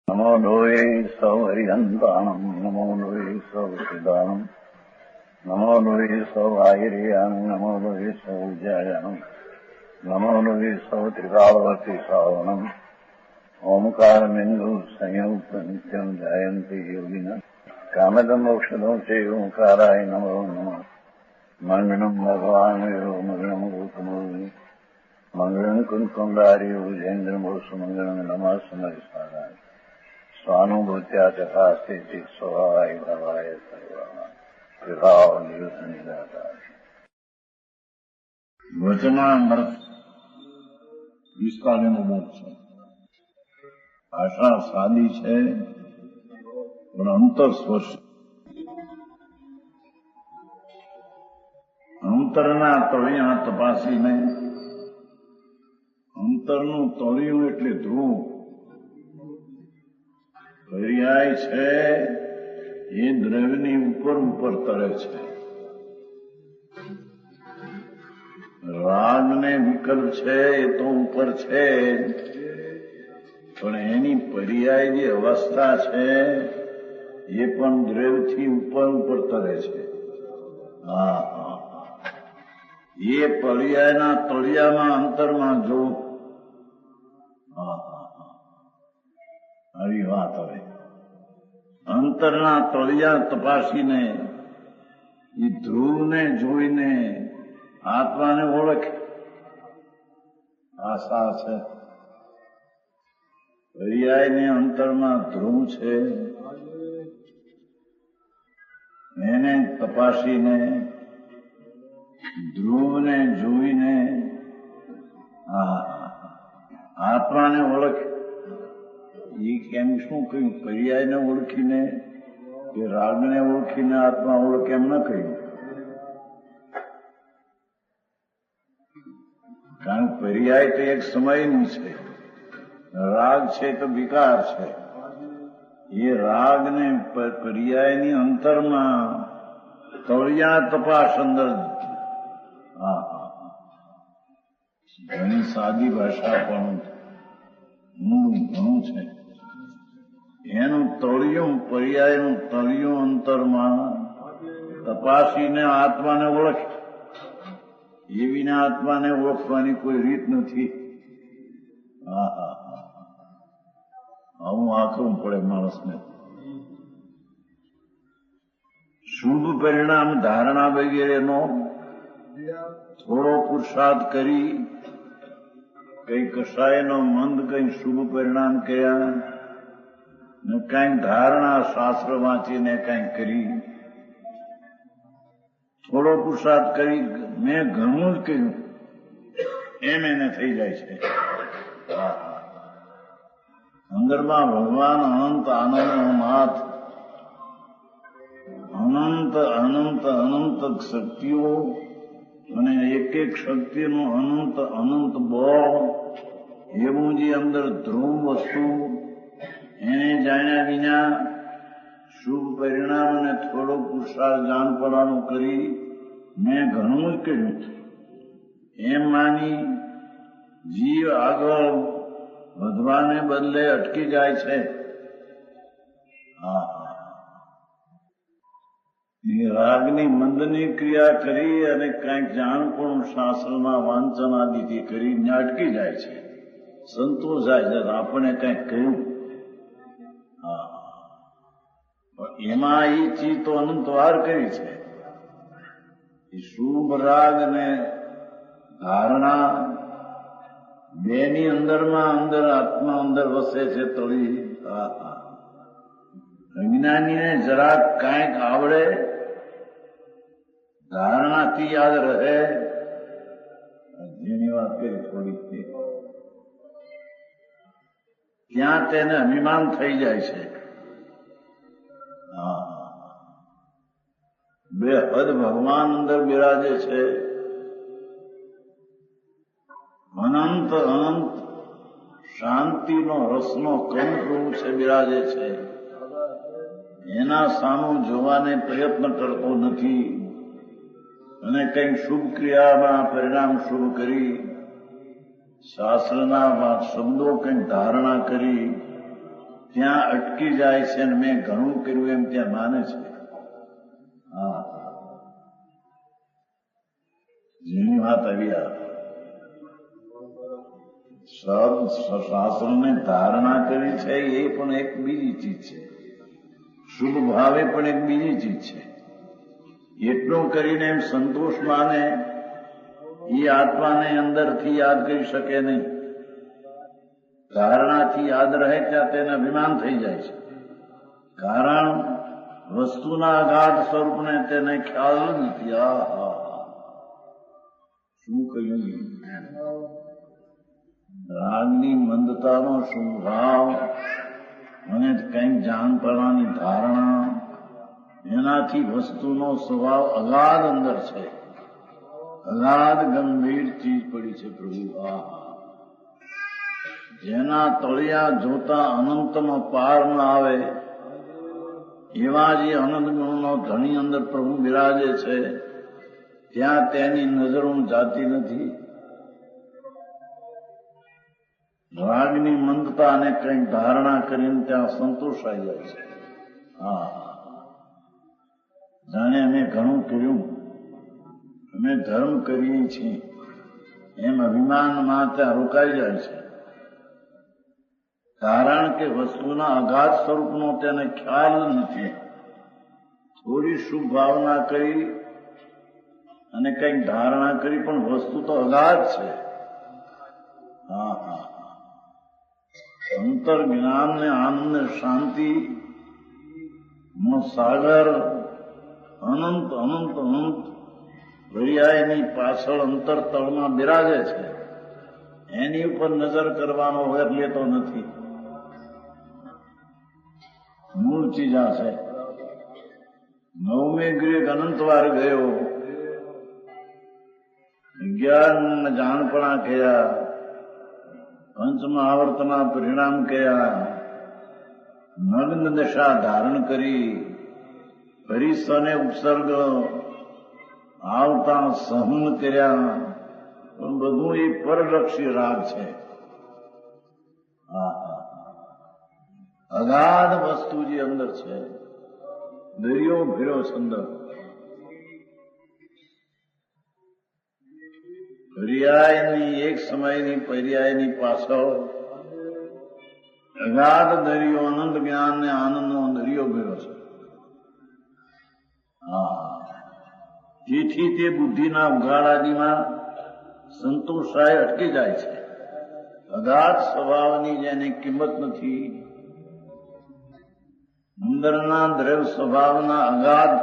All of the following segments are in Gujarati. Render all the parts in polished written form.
નમો લોહે સૌ હરિહંતાણમ નમો લોહે સૌ સિદાનમ નમો લોહે સૌ આયર્યાણમ નમો લોહે સૌ જયાણમ નમો લોહે સૌ ત્રિકાળવતી સાવણમ ઓમકારમિંદુ સંયુક્ત નિત્યમ જાયંતિ યોગિના કામદમ મોક્ષદો છે ઓંકારાય નમો નમઃ મંગળમ ભગવાન વિરો મંગળમ ગૌતમોર્મિ મંગળમ કુંકુંડાર્યો જૈન્દ્રમોષ મંગળમ નમઃ સમરિસારાય સ્વાનુભૂત્યા તથા સ્થિતિ સ્વભાવાય ભાવાય સર્વા વિભાવ નિયુદ્ધ નિરાકાર વચનામૃત 45મો બોધ છે. ભાષા સાદી છે પણ અંતરસ્પર્શી. અંતરના તળિયા તપાસીને, અંતરનું તળિયું એટલે ધ્રુવ, પર્યાય છે એ દ્રવ્યની ઉપર ઉપર તરે છે. રાગને વિકલ્પ છે એ તો ઉપર છે, પણ એની પર્યાય જે અવસ્થા છે એ પણ દ્રવ્યથી ઉપર ઉપર તરે છે. હા હા, એ પર્યાયના તળિયામાં અંતરમાં જો. હા હા હા, આવી વાત હવે. અંતરના તળિયા તપાસીને એ ધ્રુવને જોઈને આત્માને ઓળખે. આશા છે પર્યાયને અંતરમાં ધ્રુવ છે એને તપાસીને ધ્રુવને જોઈને આત્માને ઓળખે. એ કેમ શું કહ્યું? પર્યાયને ઓળખીને કે રાગને ઓળખીને આત્મા ઓળખે એમ ન કહ્યું. કારણ પર્યાય તો એક સમયનું છે, રાગ છે તો વિકાર છે. એ રાગને પર્યાયની અંતરમાં તળિયા તપાસ અંદર. હા હા, ઘણી સાદી ભાષા પણ ઘણું છે. એનું તળિયું, પર્યાયનું તળિયું અંતરમાં તપાસીને આત્માને ઓળખે. એ વિના આત્માને ઓળખવાની કોઈ રીત નથી. હા હા હા, આવું આખવું પડે માણસને. શુભ પરિણામ ધારણા વગેરેનો થોડો પુરુષાર્થ કરી, કઈ કસાયનો મંદ કઈ શુભ પરિણામ કર્યા ને કઈક ધારણા શાસ્ત્ર વાંચીને કઈક કરી, થોડો પુરુષાર્થ કરી મેં ઘણું જ કર્યું એમ એને થઈ જાય છે. અંદરમાં ભગવાન અનંત આનંદનો નાથ, અનંત અનંત અનંત શક્તિઓ અને એક એક શક્તિનું અનંત અનંત બળ, એવું જે અંદર ધ્રુવ વસ્તુ, એને જાણ્યા વિના શુભ પરિણામ અને થોડો પુરુષાર્થ જાણપણાનું કરી મેં ઘણું જ કર્યું એમ માની જીવ આગળ વધવાને બદલે અટકી જાય છે. હા, એ રાગની મંદની ક્રિયા કરી અને કંઈક જાણપણું શાસ્ત્રના વાંચન આદિથી કરીને અટકી જાય છે. સંતોષ જાય છે આપણે કંઈક કહ્યું. હા, પણ એમાં એ ચીજ તો અનંત વાર કરી છે. એ શુભ રાગ અને ધારણા બેની અંદરમાં અંદર આત્મા અંદર વસે છે તળી. અજ્ઞાનીને જરાક કાંઈક આવડે, ધારણાથી યાદ રહે, જેની વાત કરી થોડી, ત્યાં તેને અભિમાન થઈ જાય છે. બે હદ ભગવાન અંદર બિરાજે છે. અનંત અનંત શાંતિનો રસનો કંપ છે, બિરાજે છે. એના સામું જોવાને પ્રયત્ન કરતો નથી અને કંઈક શુભ ક્રિયામાં પરિણામ શુભ કરી, શાસ્ત્રના શબ્દો કંઈક ધારણા કરી ત્યાં અટકી જાય છે અને મેં ઘણું કર્યું એમ ત્યાં માને છે. હા, જેની વાત આવી આ શાસ્ત્રને ધારણા કરી છે એ પણ એક બીજી ચીજ છે. શુભ ભાવે પણ એક બીજી ચીજ છે. એટલું કરીને એમ સંતોષ માને એ આત્માને અંદરથી યાદ કરી શકે નહીં. ધારણાથી યાદ રહે ત્યાં તેને અભિમાન થઈ જાય છે. કારણ વસ્તુના અગાધ સ્વરૂપને તેને ખ્યાલ નથી. આહા, શું કહ્યું? રાગની મંદતાનો સ્વભાવ અને કંઈક જાણપણાની ધારણા, એનાથી વસ્તુનો સ્વભાવ અગાધ અંદર છે. અગાધ ગંભીર ચીજ પડી છે પ્રભુ. આહા, જેના તળિયા જોતા અનંતમાં પાર ન આવે એવા જે અનંત ગુણનો ધણી અંદર પ્રભુ બિરાજે છે, ત્યાં તેની નજરો જાતી નથી. રાગની મંદતા અને કંઈક ધારણા કરીને ત્યાં સંતોષાઈ જાય છે. હા, જાણે અમે ઘણું કર્યું, અમે ધર્મ કરીએ છીએ એમ અભિમાનમાં ત્યાં રોકાઈ જાય છે. કારણ કે વસ્તુના અગાધ સ્વરૂપનો તેને ખ્યાલ નથી. થોડી શુભ ભાવના કરી અને કંઈક ધારણા કરી પણ વસ્તુ તો અગાધ છે. હા હા, અંતર જ્ઞાન ને આનંદ ને શાંતિ નો સાગર અનંત અનંત અનંત દરિયાની પાછળ અંતર તળમાં બિરાજે છે. એની ઉપર નજર કરવાનો વેર લેતો નથી. મૂળ ચીજ આ છે. નવમે ગ્રેક અનંતવાર ગયો, 11 જાણપણા કયા, પંચમા આવર્તના પરિણામ કયા, નગ્ન દશા ધારણ કરી, પરિસને ઉપસર્ગ આવતા સહન કર્યા, પણ બધું એ પરલક્ષી રાગ છે. અગાધ વસ્તુ જે અંદર છે, દરિયો ભર્યો છે અંદર. પર્યાયની એક સમયની પર્યાયની પાછળ અગાધ દરિયો અનંત જ્ઞાન ને આનંદનો દરિયો ભર્યો છે. જેથી તે બુદ્ધિના ઉઘાડાદીમાં સંતોષાય અટકી જાય છે. અગાધ સ્વભાવની જેની કિંમત નથી, અંદરના દ્રવ્ય સ્વભાવના અગાધ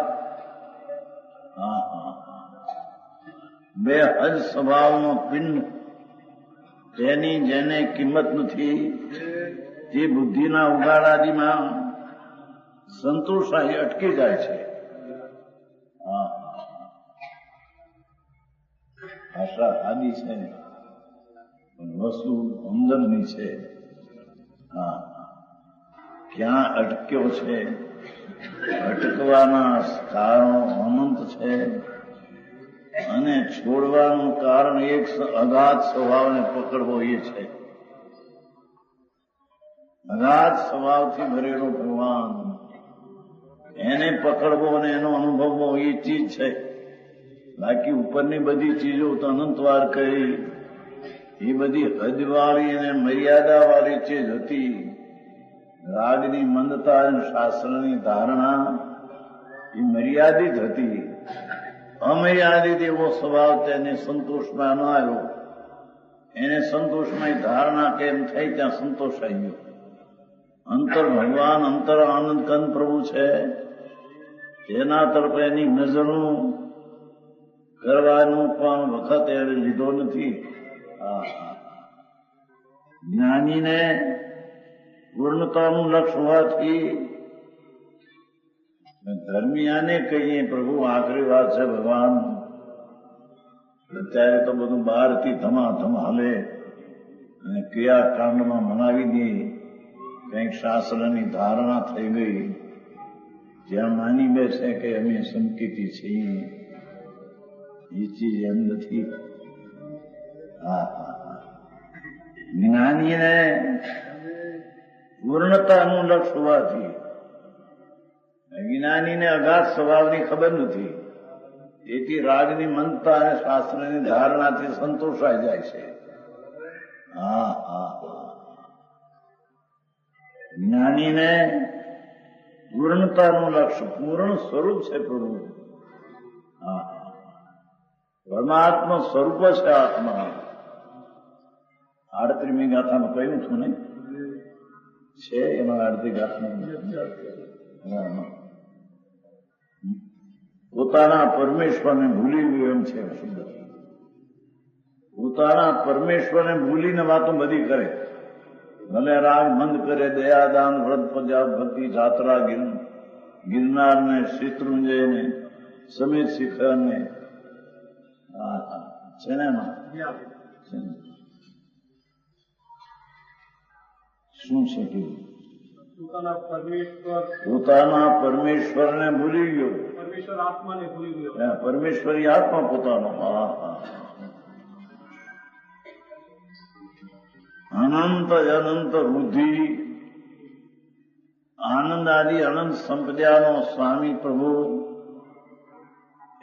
બે હજ સ્વભાવનો પિંડ, તેની જેને કિંમત નથી, તે બુદ્ધિના ઉઘાડાદીમાં સંતોષાય અટકી જાય છે. ભાષા આદિ છે પણ વસ્તુ અંદરની છે. ક્યાં અટક્યો છે? અટકવાના કારણો અનંત છે અને છોડવાનું કારણ એક અગાધ સ્વભાવને પકડવો એ છે. અગાધ સ્વભાવથી ભરેલો ભગવાન, એને પકડવો અને એનો અનુભવવો એ ચીજ છે. બાકી ઉપરની બધી ચીજો તો અનંતવાર કરી, એ બધી હદવાળી અને મર્યાદાવાળી ચીજ હતી. રાગની મંદતા અને શાસ્ત્રની ધારણા એ મર્યાદિત હતી. અમર્યાદિત એવો સ્વભાવ તેને સંતોષમાં ન આવ્યો. એને સંતોષમાં ધારણા કેમ થઈ ત્યાં સંતોષાઈ ગયો. અંતર ભગવાન, અંતર આનંદ કંદ પ્રભુ છે, તેના તરફ એની નજરનું કરવાનું પણ વખત એને લીધો નથી. જ્ઞાનીને પૂર્ણતાનું લક્ષ્ય હોવાથી ધર્મિયાને કહીએ પ્રભુ આખરી વાત છે ભગવાન. અત્યારે તો બધું બહારથી ધમાધમ હાલે અને ક્રિયાકાંડમાં મનાવી દે. કંઈક શાસ્ત્રની ધારણા થઈ ગઈ, જ્યાં માની બેસે કે અમે સંકેતી છીએ, એ ચીજ એમ નથી. જ્ઞાનીને પૂર્ણતાનું લક્ષ હોવાથી જ્ઞાનીને અગાધ સ્વભાવની ખબર નથી. તેથી રાગની મંદતા અને શાસ્ત્રની ધારણાથી સંતોષાઈ જાય છે. હા હા જ્ઞાનીને પૂર્ણતાનું લક્ષ્ય પૂર્ણ સ્વરૂપ છે પ્રભુ. હા પરમાત્મા સ્વરૂપ છે આત્મા. 38મી ગાથામાં કહ્યું છું ને છે એમાં અડધી ગાથા પોતાના પરમેશ્વરને ભૂલી ગયું એમ છે શબ્દ. પોતાના પરમેશ્વરને ભૂલીને વાતો બધી કરે. ભલે રાગ મંદ કરે, દયાદાન, વ્રત પૂજા, ભક્તિ, જાત્રા, ગિરનારને, શત્રુંજયને, સમિત શિખરને છે ને એમાં શું છે કે પોતાના પરમેશ્વરને ભૂલી ગયો. પરમેશ્વર આત્માને ભૂલી ગયો. પરમેશ્વરી આત્મા પોતાનો. અનંત અનંત વૃદ્ધિ આનંદ આદિ અનંત સંપદાનો સ્વામી પ્રભુ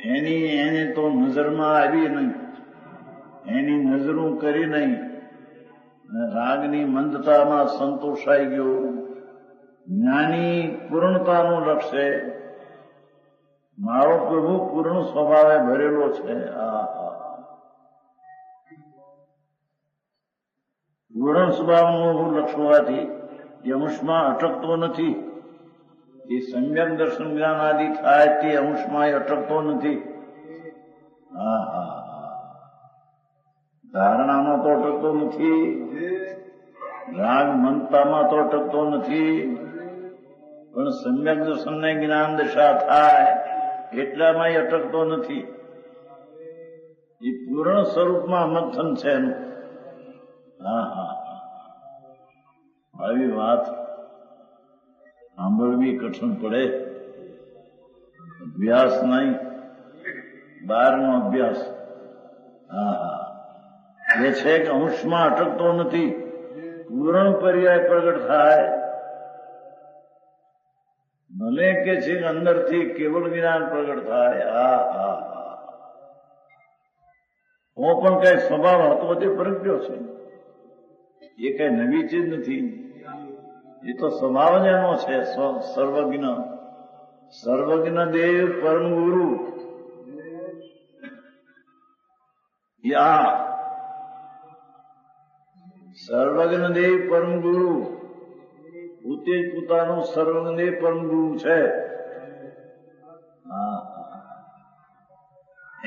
એને તો નજરમાં આવી નહીં, એની નજરું કરી નહીં. રાગની મંદતામાં સંતોષાઈ ગયો. જ્ઞાની પૂર્ણતાનું લક્ષ્ય મારો પ્રભુ પૂર્ણ સ્વભાવે ભરેલો છે. પૂર્ણ સ્વભાવનું લક્ષ્ય હોવાથી એ અંશમાં અટકતો નથી. એ સમ્યક દર્શન જ્ઞાન આદિ થાય તે અંશમાં એ અટકતો નથી. ધારણામાં તો અટકતો નથી, રાગ મંદતામાં તો અટકતો નથી, પણ સમ્યક દર્શનને જ્ઞાન દશા થાય એટલામાં એ અટકતો નથી. એ પૂર્ણ સ્વરૂપમાં મંથન છે એનું. આવી વાત સાંભળવી કઠણ પડે. અભ્યાસ નહીં, બહારનો અભ્યાસ. એ છે કે અંશમાં અટકતો નથી, પૂર્ણ પર્યાય પ્રગટ થાય. ભલે કે છે કે અંદરથી કેવળ જ્ઞાન પ્રગટ થાય. હું પણ કઈ સ્વભાવ હતો તે પ્રગટ્યો છે. એ કઈ નવી ચીજ નથી. એ તો સ્વભાવ જ એનો છે. સર્વજ્ઞ સર્વજ્ઞ દેવ પરમ ગુરુ. સર્વજ્ઞ દેવ પરમ ગુરુ પોતે જ પોતાનું સર્વજ્ઞ દેવ પરમ ગુરુ છે.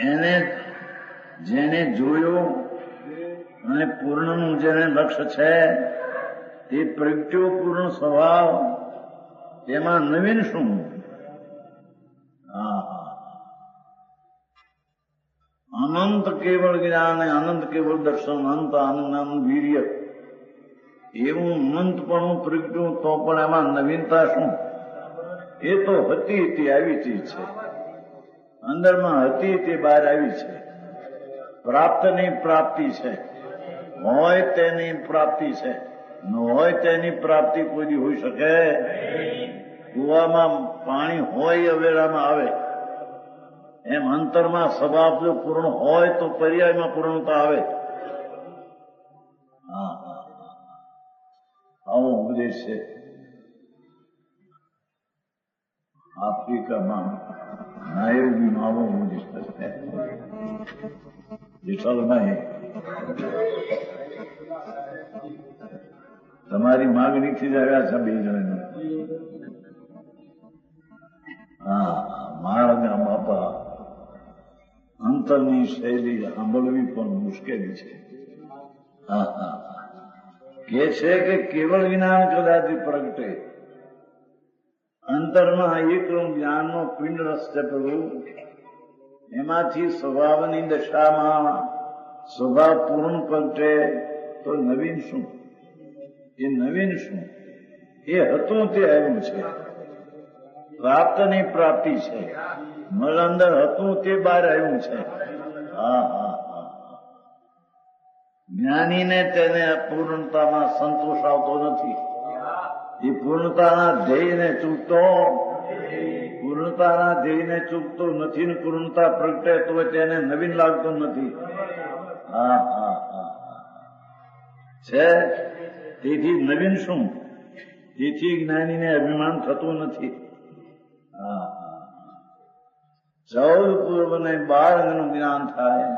એને જેને જોયો અને પૂર્ણનું જેને લક્ષ્ય છે તે પ્રગટ્યો પૂર્ણ સ્વભાવ. તેમાં નવીન શું? અનંત કેવળ જ્ઞાન, અનંત કેવળ દર્શન, અનંત આનંદ વીર્ય, એવું અનંતપણું પ્રગટ્યું તો પણ એમાં નવીનતા શું? એ તો હતી તે આવી ચીજ છે. અંદરમાં હતી તે બહાર આવી છે. પ્રાપ્તની પ્રાપ્તિ છે. હોય તેની પ્રાપ્તિ છે. ન હોય તેની પ્રાપ્તિ કોઈ દી હોઈ શકે? કુવામાં પાણી હોય અવેરામાં આવે એમ અંતરમાં સ્વભાવ જો પૂર્ણ હોય તો પર્યાયમાં પૂર્ણતા આવે. આવો ઉપદેશ છે. આફ્રિકામાં નાયરોબીમાં આવો ઉપદેશ છે. જેઠાલ નહીં, તમારી માગણીથી જ આવ્યા છે બે જણા. મારા બાપા અંતરની શૈલી સાંભળવી પણ મુશ્કેલી છે. કે છે કે કેવળ જ્ઞાન કદાચ પ્રગટે, અંતરમાં એકલું જ્ઞાનનો પિંડ રસ છે પ્રભુ. એમાંથી સ્વભાવની દશામાં સ્વભાવ પૂર્ણ પ્રગટે તો નવીન શું? એ નવીન શું? એ હતું તે આવ્યું છે. પ્રાપ્તની પ્રાપ્તિ છે. મળ અંદર હતું તે બહાર આવ્યું છે. જ્ઞાનીને તેને પૂર્ણતામાં સંતોષ આવતો નથી. એ પૂર્ણતાના ધ્યેયને ચૂકતો પૂર્ણતાના ધ્યેયને ચૂકતો નથી ને પૂર્ણતા પ્રગટે તો તેને નવીન લાગતું નથી. હા હા હા છે. તેથી નવીન શું? તેથી જ્ઞાનીને અભિમાન થતું નથી. હા હા 14 પૂર્વ ને 12 અંગનું જ્ઞાન થાય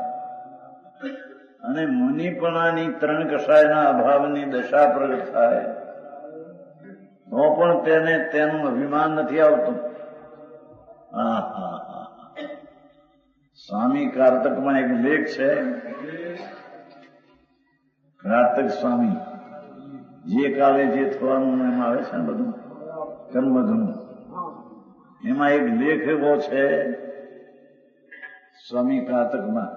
અને મુનિપણાની 3 કષાયના અભાવની દશા પ્રગટ થાય તો પણ તેને તેનું અભિમાન નથી આવતું. હા હા હા સ્વામી કારતકમાં એક લેખ છે. કારતક સ્વામી જે કાલે જે થવાનું એમ આવે છે ને બધું કર્મધનું, એમાં એક લેખ એવો છે સ્વામી કારતકમાં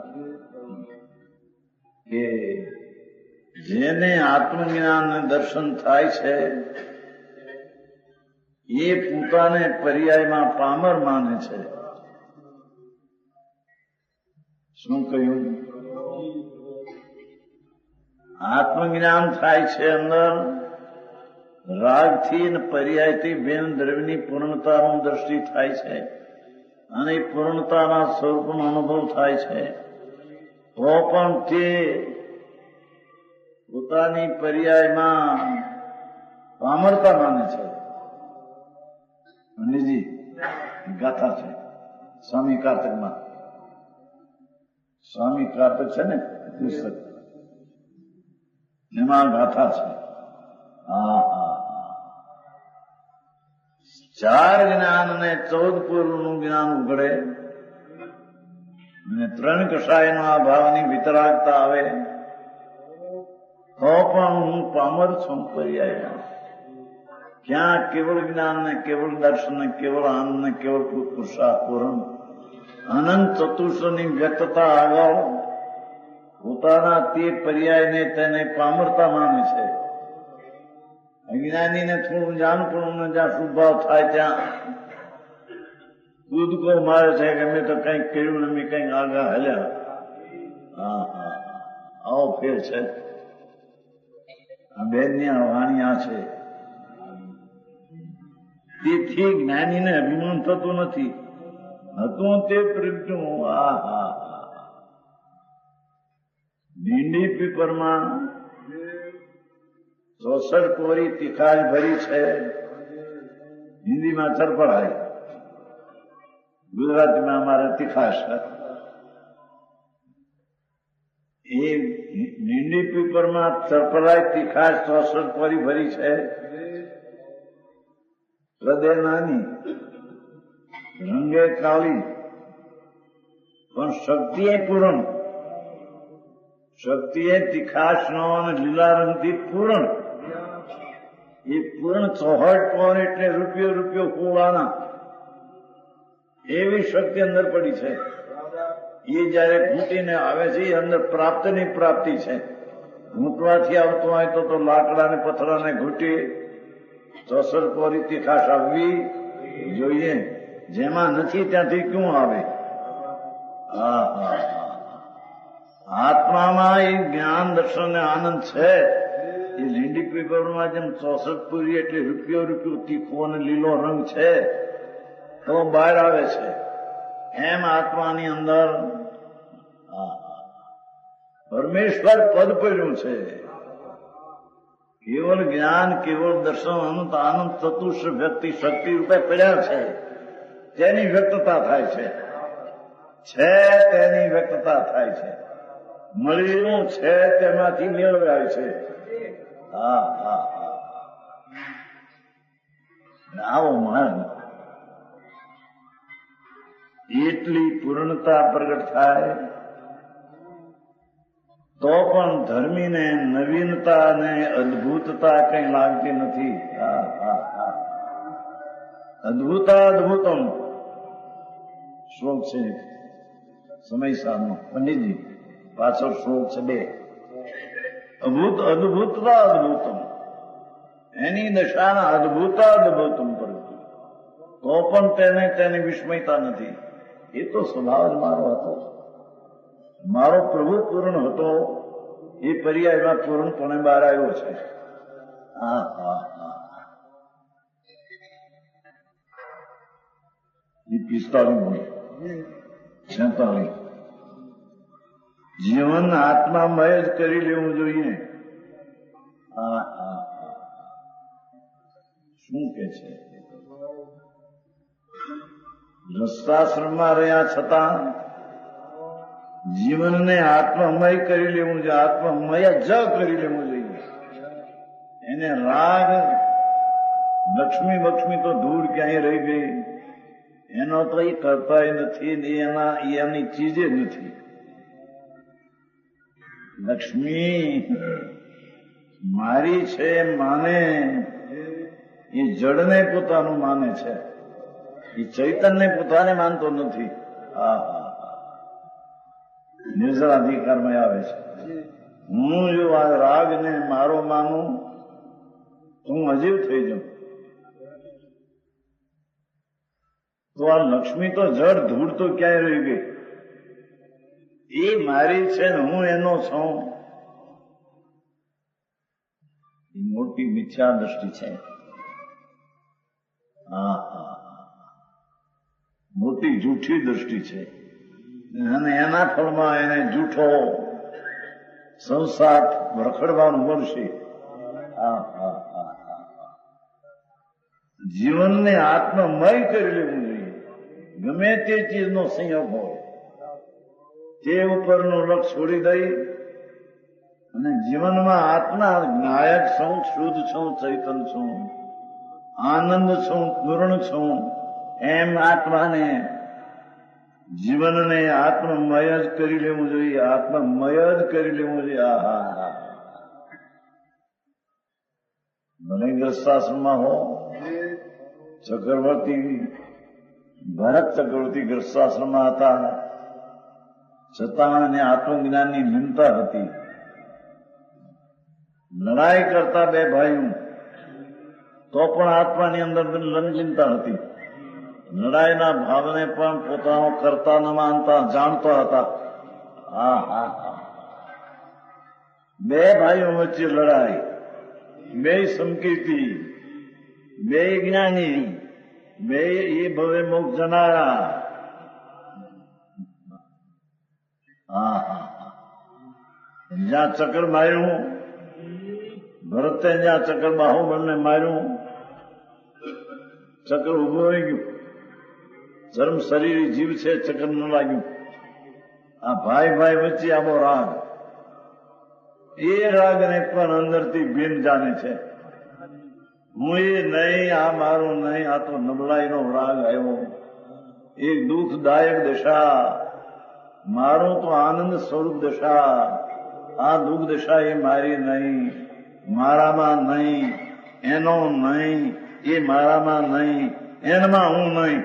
કે જેને આત્મજ્ઞાન દર્શન થાય છે એ પોતાને પર્યાયમાં પામર માને છે. શું કહ્યું? આત્મજ્ઞાન થાય છે અંદર રાગથી અને પર્યાયથી બેન દ્રવ્યની પૂર્ણતાનું દ્રષ્ટિ થાય છે અને એ પૂર્ણતાના સ્વરૂપનો અનુભવ થાય છે તો પણ તે પોતાની પર્યાયમાં પામરતા માને છે. પંડિતજી ગાથા છે સ્વામી કારતકમાં. સ્વામી કારતક છે ને પુસ્તક, એમાં ગાથા છે. હા હા 4 જ્ઞાન અને 14 પૂર્વનું જ્ઞાન ઉઘડે અને 3 કષાયનો આ ભાવની વિતરાગતા આવે તો પણ હું પામર છું પર્યાય. ક્યાં કેવળ જ્ઞાન ને કેવળ દર્શન ને કેવળ આનંદ ને કેવળ પુરુષાર્થ અનંત ચતુષ્ની વ્યક્તતા આગળ પોતાના તે પર્યાયને તેને પામરતા માને છે. અજ્ઞાનીને થોડું જાણપણું જ્યાં શુભાવ થાય ત્યાં કૂદકો મારે છે કે મેં તો કંઈક કર્યું ને મેં કંઈક આગળ હલ્યા. હા હા આવો ફેર છે. આ બેનની આ વાણી આ છે. તેથી જ્ઞાનીને અભિમાન થતું નથી. હતું તે પ્રગટ્યું. આ હા ભીંડી પીપરમાં 64 કોરી તીખાશ ભરી છે. હિન્દીમાં ચરપડાય, ગુજરાતીમાં અમારે તીખાશ. એ ભીંડી પીપરમાં ચરપડાય તીખાશ 64 કોરી ભરી છે. હૃદય નાની, રંગે કાળી, પણ શક્તિએ પૂરણ. શક્તિએ તીખાશનો અને લીલા રંગથી પૂરણ. એ પૂર્ણ 64 કોર એટલે રૂપિયો કુળાના એવી શક્તિ અંદર પડી છે. એ જયારે ઘૂંટીને આવે છે એ અંદર પ્રાપ્તની પ્રાપ્તિ છે. ઘૂંટવાથી આવતો હોય તો લાકડાને પથરાને ઘૂંટી 64 કોરી તીખાશ આવવી જોઈએ. જેમાં નથી ત્યાંથી ક્યું આવે? હા હા આત્મામાં એ જ્ઞાન દર્શન ને આનંદ છે. એ લીંડી પીપળમાં જેમ 64 પૂરી એટલે રૂપિયો તીખો અને લીલો રંગ છે તો બહાર આવે છે, એમ આત્માની અંદર પરમેશ્વર પદ પડ્યું છે. કેવળ જ્ઞાન, કેવળ દર્શન, અનંત આનંદ ચતુષ્ટ વ્યક્તિ શક્તિ રૂપે પડ્યા છે. તેની વ્યક્તતા થાય છે. તેની વ્યક્તતા થાય છે. મળેલું છે તેમાંથી મેળવાય છે. હા હા હા આવો માન એટલી પૂર્ણતા પ્રગટ થાય તો પણ ધર્મીને નવીનતા અને અદભુતતા કઈ લાગતી નથી. હા હા હા અદભુતમ શ્લોક છે સમય સારનો. પંડિતજી પાછળ શ્લોક છે 2. અદભુતમ એની દશાના અદભુતમ પર તો પણ તેની વિસ્મયતા નથી. એ તો સ્વભાવ જ મારો હતો. મારો પ્રભુ પૂર્ણ હતો એ પર્યાયમાં પૂર્ણપણે બહાર આવ્યો છે. હા હા હા એ 45 46 જીવન આત્મામય જ કરી લેવું જોઈએ. શું કે છે? રસ્તાશ્રમમાં રહ્યા છતાં જીવનને આત્મમય કરી લેવું જોઈએ, આત્મમય જ કરી લેવું જોઈએ. એને રાગ લક્ષ્મી બક્ષ્મી તો ધૂળ ક્યાંય રહી ગઈ, એનો તો એ કરતા નથી, એની ચીજે નથી. લક્ષ્મી મારી છે એમ માને એ જડને પોતાનું માને છે, એ ચૈતન્ય પોતાને માનતો નથી. નિર્જળાધિકારમાં આવે છે, હું જો આ રાગને મારો માનું તો હું અજીવ થઈ જાઉં. તો આ લક્ષ્મી તો જડ ધૂળ તો ક્યાંય રહી ગઈ, એ મારી છે ને હું એનો છું. એ મોટી મિથ્યા દ્રષ્ટિ છે. મોટી જૂઠી દ્રષ્ટિ છે, અને એના ફળમાં એને જૂઠો સંસાર રખડવાનું મળશે. જીવનને આત્મમય કરી લેવું જોઈએ. ગમે તે ચીજનો સંયોગ હોય તે ઉપરનું લક્ષ છોડી દઈ અને જીવનમાં આત્મા નાયક છું, શુદ્ધ છું, ચૈતન છું, આનંદ છું, પૂર્ણ છું, એમ આત્માને જીવનને આત્મમય જ કરી લેવું જોઈએ, આત્મમય જ કરી લેવું જોઈએ. મને ગ્રસ્તાશ્રમમાં હો, ચક્રવર્તી ભરત ચક્રવર્તી ગ્રસ્તાશ્રમમાં હતા, છતાં એને આત્મજ્ઞાનની નિમતા હતી. લડાઈ કરતા બે ભાઈઓ તો પણ આત્માની અંદર લનચિંતા હતી. લડાઈના ભાવને પણ પોતાનો કરતા ન માનતા, જાણતા હતા. બે ભાઈઓ વચ્ચે લડાઈ, બે સંકેતી, બે જ્ઞાની, બે એ ભવે મોક્ષ જનારા. જ્યાં ચક્ર માર્યું ભરતે, જ્યાં ચક્ર બાહુબળને માર્યું, ચક્ર ઉભું રહી ગયું. ચરમ શરીર જીવ છે, ચક્ર ન લાગ્યું. આ ભાઈ ભાઈ વચ્ચે આવો રાગ, એ રાગને પણ અંદરથી ભીમ જાણે છે. હું એ નહીં, આ મારું નહીં, આ તો નબળાઈનો રાગ આવ્યો. એક દુઃખદાયક દશા, મારું તો આનંદ સ્વરૂપ દશા. આ દુઃખ દશા એ મારી નહીં, મારામાં નહીં, એનો નહીં, એ મારામાં નહીં, એનામાં હું નહીં.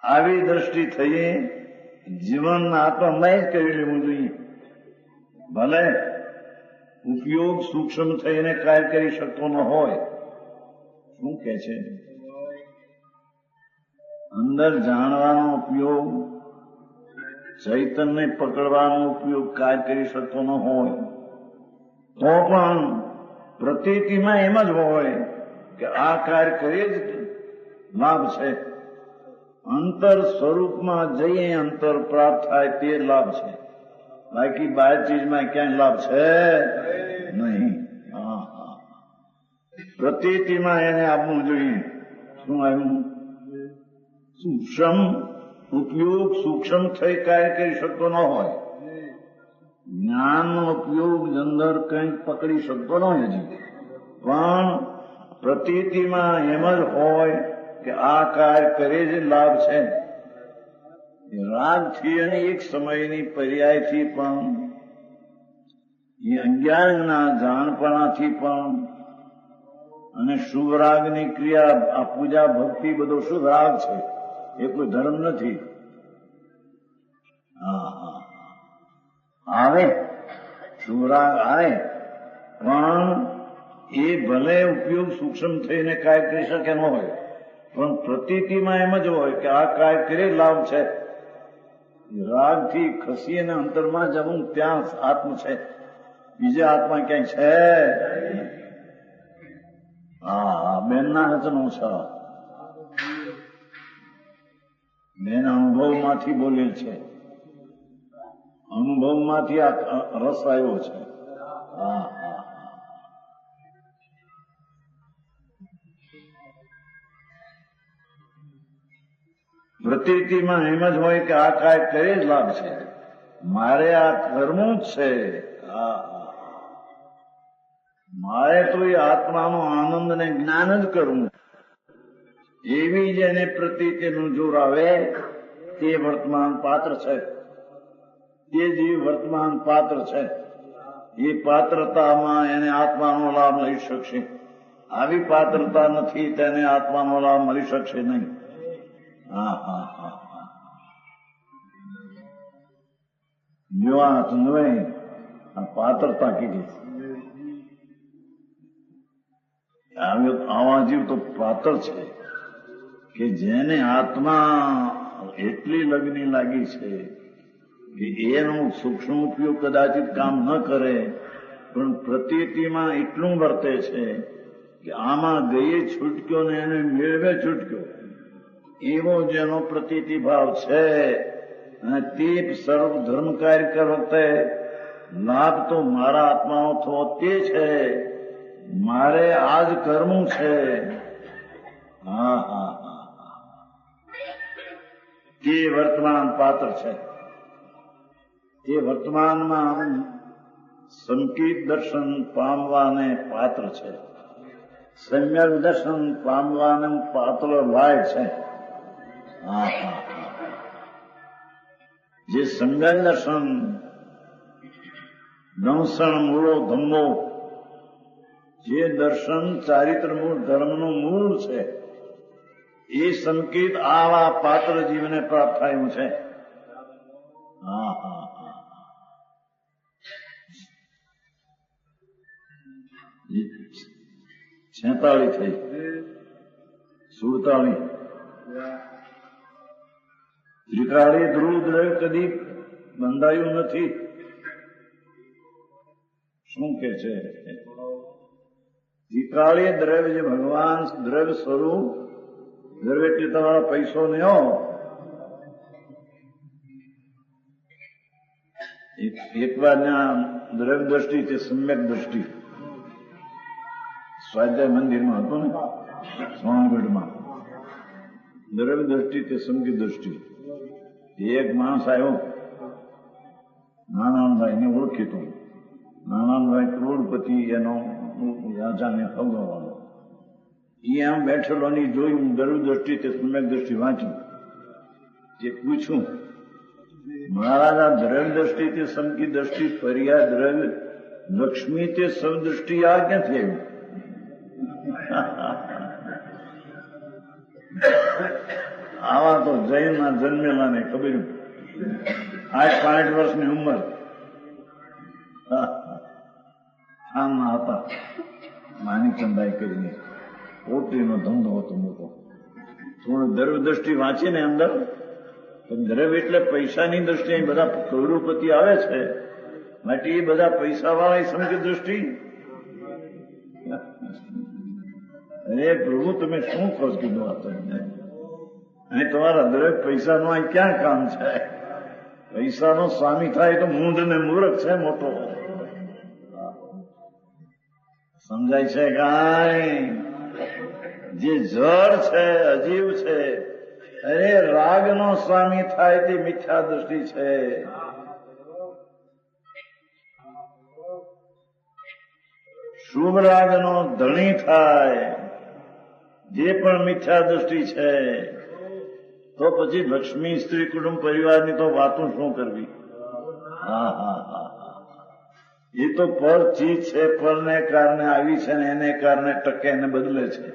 આવી દ્રષ્ટિ થઈ જીવન આત્મમય જ કરી લેવું જોઈએ. ભલે ઉપયોગ સૂક્ષ્મ થઈને કાર્ય કરી શકતો ન હોય. શું કે છે? અંદર જાણવાનો ઉપયોગ, ચૈતન્ય પકડવાનો ઉપયોગ કાર્ય કરી શકતો ન હોય તો પણ પ્રતીતિમાં એમ જ હોય કે આ કાર્ય કરીએ જ લાભ છે. અંતર સ્વરૂપમાં જઈએ અંતર પ્રાપ્ત થાય તે લાભ છે, બાકી બાર ચીજમાં ક્યાંય લાભ છે નહીં. પ્રતીતિમાં એને આપવું જોઈએ. શું આવ્યું? સૂક્ષ્મ ઉપયોગ સૂક્ષ્મ થઈ કાર્ય કરી શકતો ન હોય. જ્ઞાનનો ઉપયોગ અંદર કંઈક પકડી શકતો ન હજી, પણ પ્રતીતિમાં એમ જ હોય કે આ કાર્ય કરે જ લાભ છે. રાગથી અને એક સમયની પર્યાયથી પણ, એ અજ્ઞાનના જાણપણાથી પણ, અને શુભ રાગની ક્રિયા, આ પૂજા ભક્તિ બધો શુભ રાગ છે, એ કોઈ ધર્મ નથી. આવે શુભ રાગ આવે, પણ એ ભલે ઉપયોગ સૂક્ષ્મ થઈને કાર્ય કરી શકે ન હોય, પણ પ્રતીતિમાં એમ જ હોય કે આ કાર્ય કરે લાભ છે. રાગથી ખસી અને અંતરમાં જવું, ત્યાં આત્મ છે, બીજા આત્મા ક્યાંય છે. હા બેનના વચનો છે. બેન અનુભવમાંથી બોલે છે, અનુભવમાંથી આ રસ આવ્યો છે. હા હા પ્રતીતિમાં એમ જ હોય કે આ કાંઈ કરે જ લાગશે, મારે આ કરવું જ છે. હા મારે તો એ આત્માનો આનંદ ને જ્ઞાન જ કરવું. એવી જેને પ્રતીતિનું જોર આવે તે વર્તમાન પાત્ર છે. તે જીવ વર્તમાન પાત્ર છે. એ પાત્રતામાં એને આત્માનો લાભ લઈ શકશે. આવી પાત્રતા નથી તેને આત્માનો લાભ મળી શકશે નહીં. હા હા હા હા જો આ સમજાય આ પાત્રતા કીધી. આવા જીવ તો પાત્ર છે કે જેને આત્મા એટલી લગ્ની લાગી છે કે એનો સૂક્ષ્મ ઉપયોગ કદાચિત કામ ન કરે, પણ પ્રતીતિમાં એટલું વર્તે છે કે આમાં ગયે છૂટક્યો ને એને મેળવે છૂટક્યો, એવો જેનો પ્રતીતિ ભાવ છે. અને તે સર્વ ધર્મ કાર્ય કર વખતે લાભ તો મારા આત્માનો થવો તે છે. મારે આજ કરવું છે. હા હા હા તે વર્તમાન પાત્ર છે. તે વર્તમાનમાં સંકિત દર્શન પામવાને પાત્ર છે. સમ્યક દર્શન પામવાને પાત્ર લાય છે. હા હા જે સમ્યક દર્શન દંસણ મૂળો ધમ્મો, જે દર્શન ચારિત્ર મૂળ ધર્મનું મૂળ છે, એ સંકેત આવા પાત્ર જીવને પ્રાપ્ત થયું છે. હા હા હા 46 થઈ 47. ત્રિકાળી ધ્રુવ દ્રવ્ય કદી બંધાયું નથી. શું કે છે? ત્રિકાળી દ્રવ્ય જે ભગવાન દ્રવ્ય સ્વરૂપ, દ્રવ્ય એટલે તમારો પૈસો ને એક વાર દ્રવ્ય દ્રષ્ટિ તે સમ્યક દ્રષ્ટિ સ્વાધ્યાય મંદિરમાં હતું ને સોનગઢમાં. દ્રવ્ય દ્રષ્ટિ તે સમ્યક દ્રષ્ટિ. એક માણસ આવ્યો, નાનાભાઈ ને ઓળખીતો. નાનાભાઈ કરોડપતિ, એનો રાજાને ખવડાવવાનો. એ આમ બેઠેલો ની જોયું, દ્રવ્ય દ્રષ્ટિ તે સમ્યક દ્રષ્ટિ વાંચ્યું. તે પૂછ્યું, મહારાજ આ દ્રવ્ય દ્રષ્ટિ તે સમકી દ્રષ્ટિ ફર્યા દ્રવ્ય લક્ષ્મી તે સૌ દ્રષ્ટિ આ ક્યાંથી આવ્યું? આવા તો જૈનના જન્મેલા ને ખબર. 65 વર્ષની ઉંમર આમના હતા. માણિકચંદાઈ કરીને પોટલીનો ધંધો હતો મોટો. થોડું દ્રવ્ય દ્રષ્ટિ વાંચીને અંદર, દ્રવ્ય એટલે પૈસાની દ્રષ્ટિ. બધા કરોડોપતિ આવે છે માટે એ બધા પૈસા વાળા સમજી દ્રષ્ટિ. અરે પ્રભુ તમે શું કહો કીધું આ તમને? અહીં તમારા દરેક પૈસાનો અહીં ક્યાં કામ છે? પૈસાનો સ્વામી થાય તો મૂંઢ ને મૂર્ખ છે મોટો. સમજાય છે કાંઈ? જે જળ છે, અજીવ છે, અરે રાગનો સ્વામી થાય તે મિથ્યા દ્રષ્ટિ છે. શુભ રાગનો ધણી થાય જે પણ મિથ્યા દ્રષ્ટિ છે. તો પછી લક્ષ્મી સ્ત્રી કુટુંબ પરિવારની તો વાતો શું કરવી? હા હા હા એ તો પર ચીજ છે, પરને કારણે આવી છે ને એને કારણે ટકે ને બદલે છે.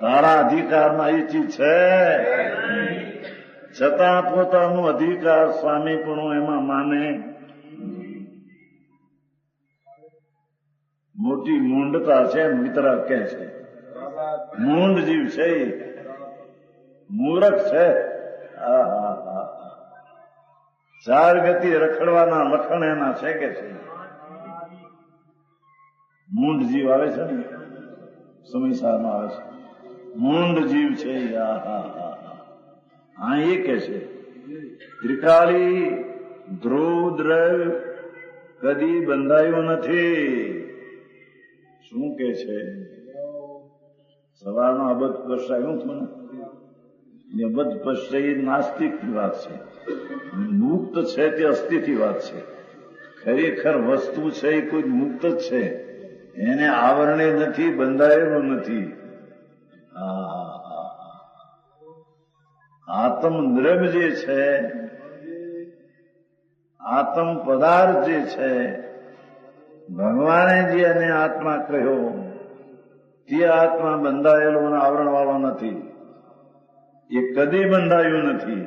તારા અધિકારમાં એ ચીજ છે, છતાં પોતાનું અધિકાર સ્વામીપણું એમાં માને. મોટી મૂંઢતા છે. મિત્ર કે છે મૂંઢ જીવ છે, મૂર્ખ છે. ચાર ગતિ રખડવાના લખણ એના છે કે છે. મૂંઢ જીવ આવે છે ને સમયસારમાં આવે છે. મૂંડ જીવ છે. હા એ કે છે ત્રિકાળી ધ્રુવ દ્રવ્ય કદી બંધાયું નથી. શું કે છે? સવારનો અબધ પ્રશ્ન હતું ને, અબધ પ્રશ્ન એ નાસ્તિકની વાત છે. મુક્ત છે તે અસ્થિથી વાત છે. ખરેખર વસ્તુ છે એ કોઈ મુક્ત જ છે, એને આવરણે નથી, બંધાયેલું નથી. આત્મ દ્રવ્ય જે છે, આત્મ પદાર્થ જે છે, ભગવાને જે એને આત્મા કહ્યો તે આત્મા બંધાયેલો અને આવરણ વાળો નથી. એ કદી બંધાયું નથી.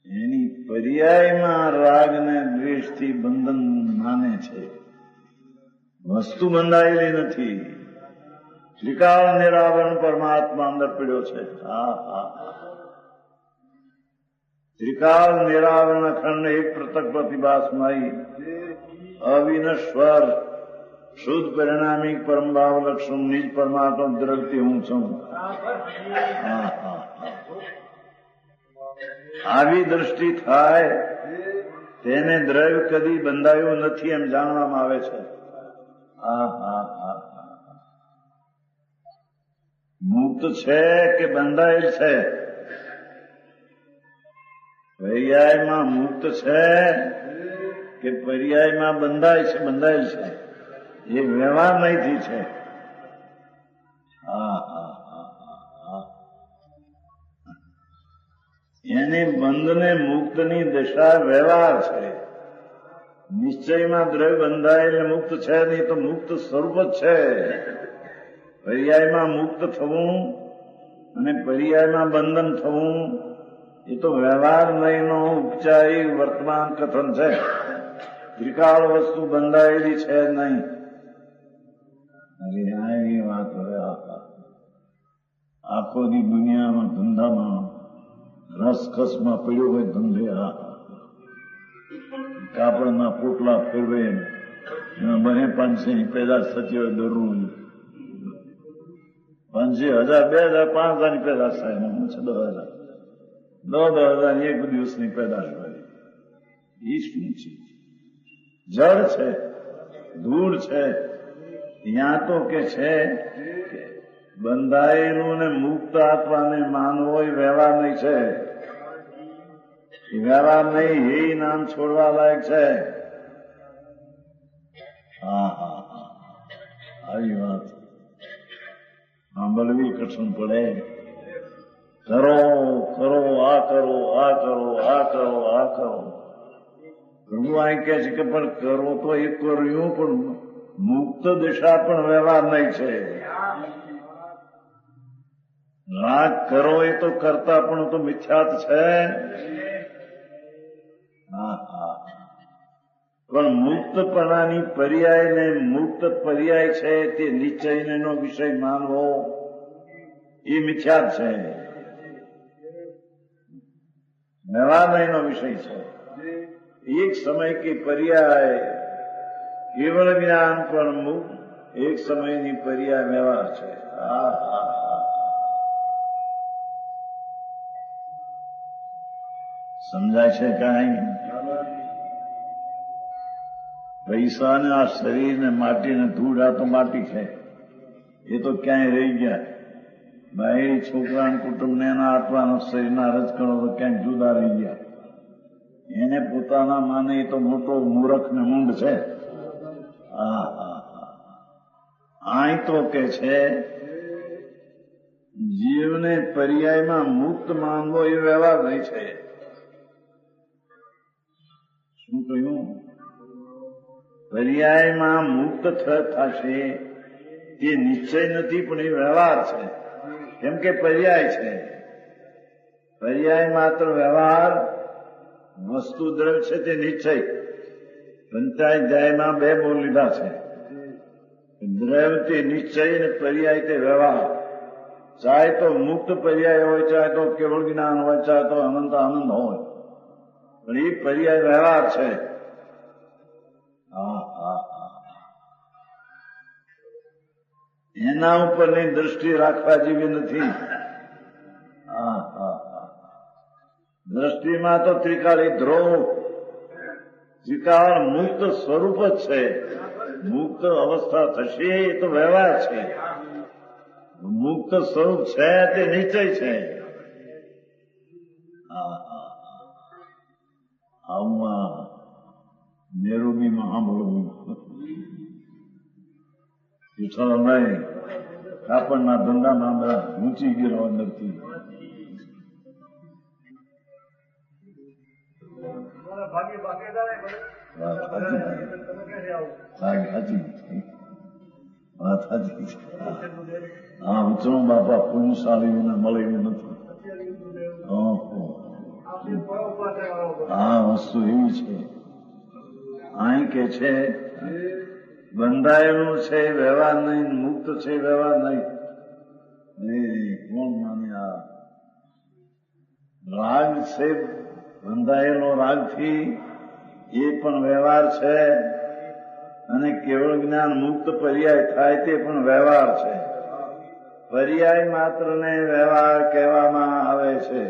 એની પર્યાયમાં રાગ ને દ્વેષથી બંધન માને છે. વસ્તુ બંધાયેલી નથી. ત્રિકાળ નિરાવરણ પરમાત્મા અંદર પીડ્યો છે. ત્રિકાળ નિરાવરણ અખંડ એક પૃથક પ્રતિભાસમય અવિનશ્વર શુદ્ધ પરિણામી પરમ ભાવ લક્ષણ નિજ પરમાત્મા દ્રવ્યથી હું છું. આવી દ્રષ્ટિ થાય તેને દ્રવ્ય કદી બંધાયું નથી એમ જાણવામાં આવે છે. મુક્ત છે કે બંધાયેલ છે? પર્યાયમાં મુક્ત છે કે પર્યાયમાં બંધાયેલ છે? એ વ્યવહાર નહીંથી છે. એને બંધને મુક્તની દશા વ્યવહાર છે. નિશ્ચયમાં દ્રવ્ય બંધાયેલ મુક્ત છે નહીં, તો મુક્ત સ્વરૂપ જ છે. પર્યાયમાં મુક્ત થવું અને પર્યાયમાં બંધન થવું એ તો વ્યવહાર નહીંનો ઉપચારિક વર્તમાન કથન છે. ત્રિકાળ વસ્તુ બંધાયેલી છે નહીં. એવી વાત હવે આખો દી દુનિયામાં ધંધામાં રસખસમાં પડ્યો હોય ધંધે, કાપડના પોટલા ફેરવે, એમાં બને 500 પેદાશ થતી હોય દરરોજ. 500, 1000, 2000, 5000 પેદાશ થાય. 10,000 એક દિવસની પેદાશ હોય. એ શું છે? જળ છે, ધૂળ છે. ત્યાં તો કે છે બંધાયેલું ને મુક્ત આત્માને માનવો એ વ્યવહાર નહીં છે. વ્યવહાર નહીં એ નામ છોડવા લાયક છે. આવી વાત સાંભળવી કઠણ પડે. કરો કરો, આ કરો, આ કરો, આ કરો, આ કરો. પ્રભુ અહીં કહે છે કે પણ કરો તો એ કર્યું, પણ મુક્ત દિશા પણ વ્યવહાર નહીં છે. રાગ કરો એ તો કરતા પણ તો મિથ્યાત છે. પણ મુક્તપણાની પર્યાય ને મુક્ત પર્યાય છે તે નિશ્ચયનો વિષય માનવો એ મિથ્યાત છે. વ્યવહારનો વિષય છે. એક સમય કે પર્યાય કેવળ જ્ઞાન પણ મુક્ત, એક સમયની પર્યાય વ્યવહાર છે. સમજાય છે કાંઈ? પૈસા ને આ શરીર ને માટી ને ધૂળ, આ તો માટી છે, એ તો ક્યાંય રહી ગયા. બાઈ છોકરા કુટુંબ ને એના આત્માના શરીરના રજકણો તો ક્યાંક જુદા રહી ગયા. એને પોતાના માને એ તો મોટો મૂર્ખ ને મૂંડ છે. અહીં તો કે છે જીવને પર્યાયમાં મુક્ત માનવો એ વ્યવહાર નહીં છે. શું કહ્યું? પર્યાયમાં મુક્ત થશે તે નિશ્ચય નથી, પણ એ વ્યવહાર છે. કેમ કે પર્યાય છે. પર્યાય માત્ર વ્યવહાર, વસ્તુ દ્રવ્ય છે તે નિશ્ચય. પંચાયતમાં 2 બોલ લીધા છે. દ્રવ્ય તે નિશ્ચય અને પર્યાય તે વ્યવહાર. ચાહે તો મુક્ત પર્યાય હોય, ચાહે તો કેવળ જ્ઞાન હોય, ચાહે તો અનંત આનંદ હોય, પણ એ પર્યાય વ્યવહાર છે. એના ઉપરની દ્રષ્ટિ રાખવા જેવી નથી. હા હા હા, દ્રષ્ટિમાં તો ત્રિકાળી ધ્રુવ, ત્રિકાળ મુક્ત સ્વરૂપ જ છે. મુક્ત અવસ્થા થશે એ તો વ્યવહાર છે. મુક્ત સ્વરૂપ છે તે નિશ્ચય છે. આમાં નેરોબીમાં સાંભળવું પીછળ નહીં. કાપડના ધંધામાં બધા ઊંચી ગયેલો નથી. વાત સાચી. હા, ઉચરો બાપા પુરુષાળી મળે એવું નથી. આ વસ્તુ એવી છે. અહીં કે છે બંધાયેલું છે વ્યવહાર નહીં, મુક્ત છે વ્યવહાર નહીં. કોણ માને? આ રાગ છે, બંધાયેલો રાગથી એ પણ વ્યવહાર છે, અને કેવળ જ્ઞાન મુક્ત પર્યાય થાય તે પણ વ્યવહાર છે. પર્યાય માત્ર ને વ્યવહાર કહેવામાં આવે છે,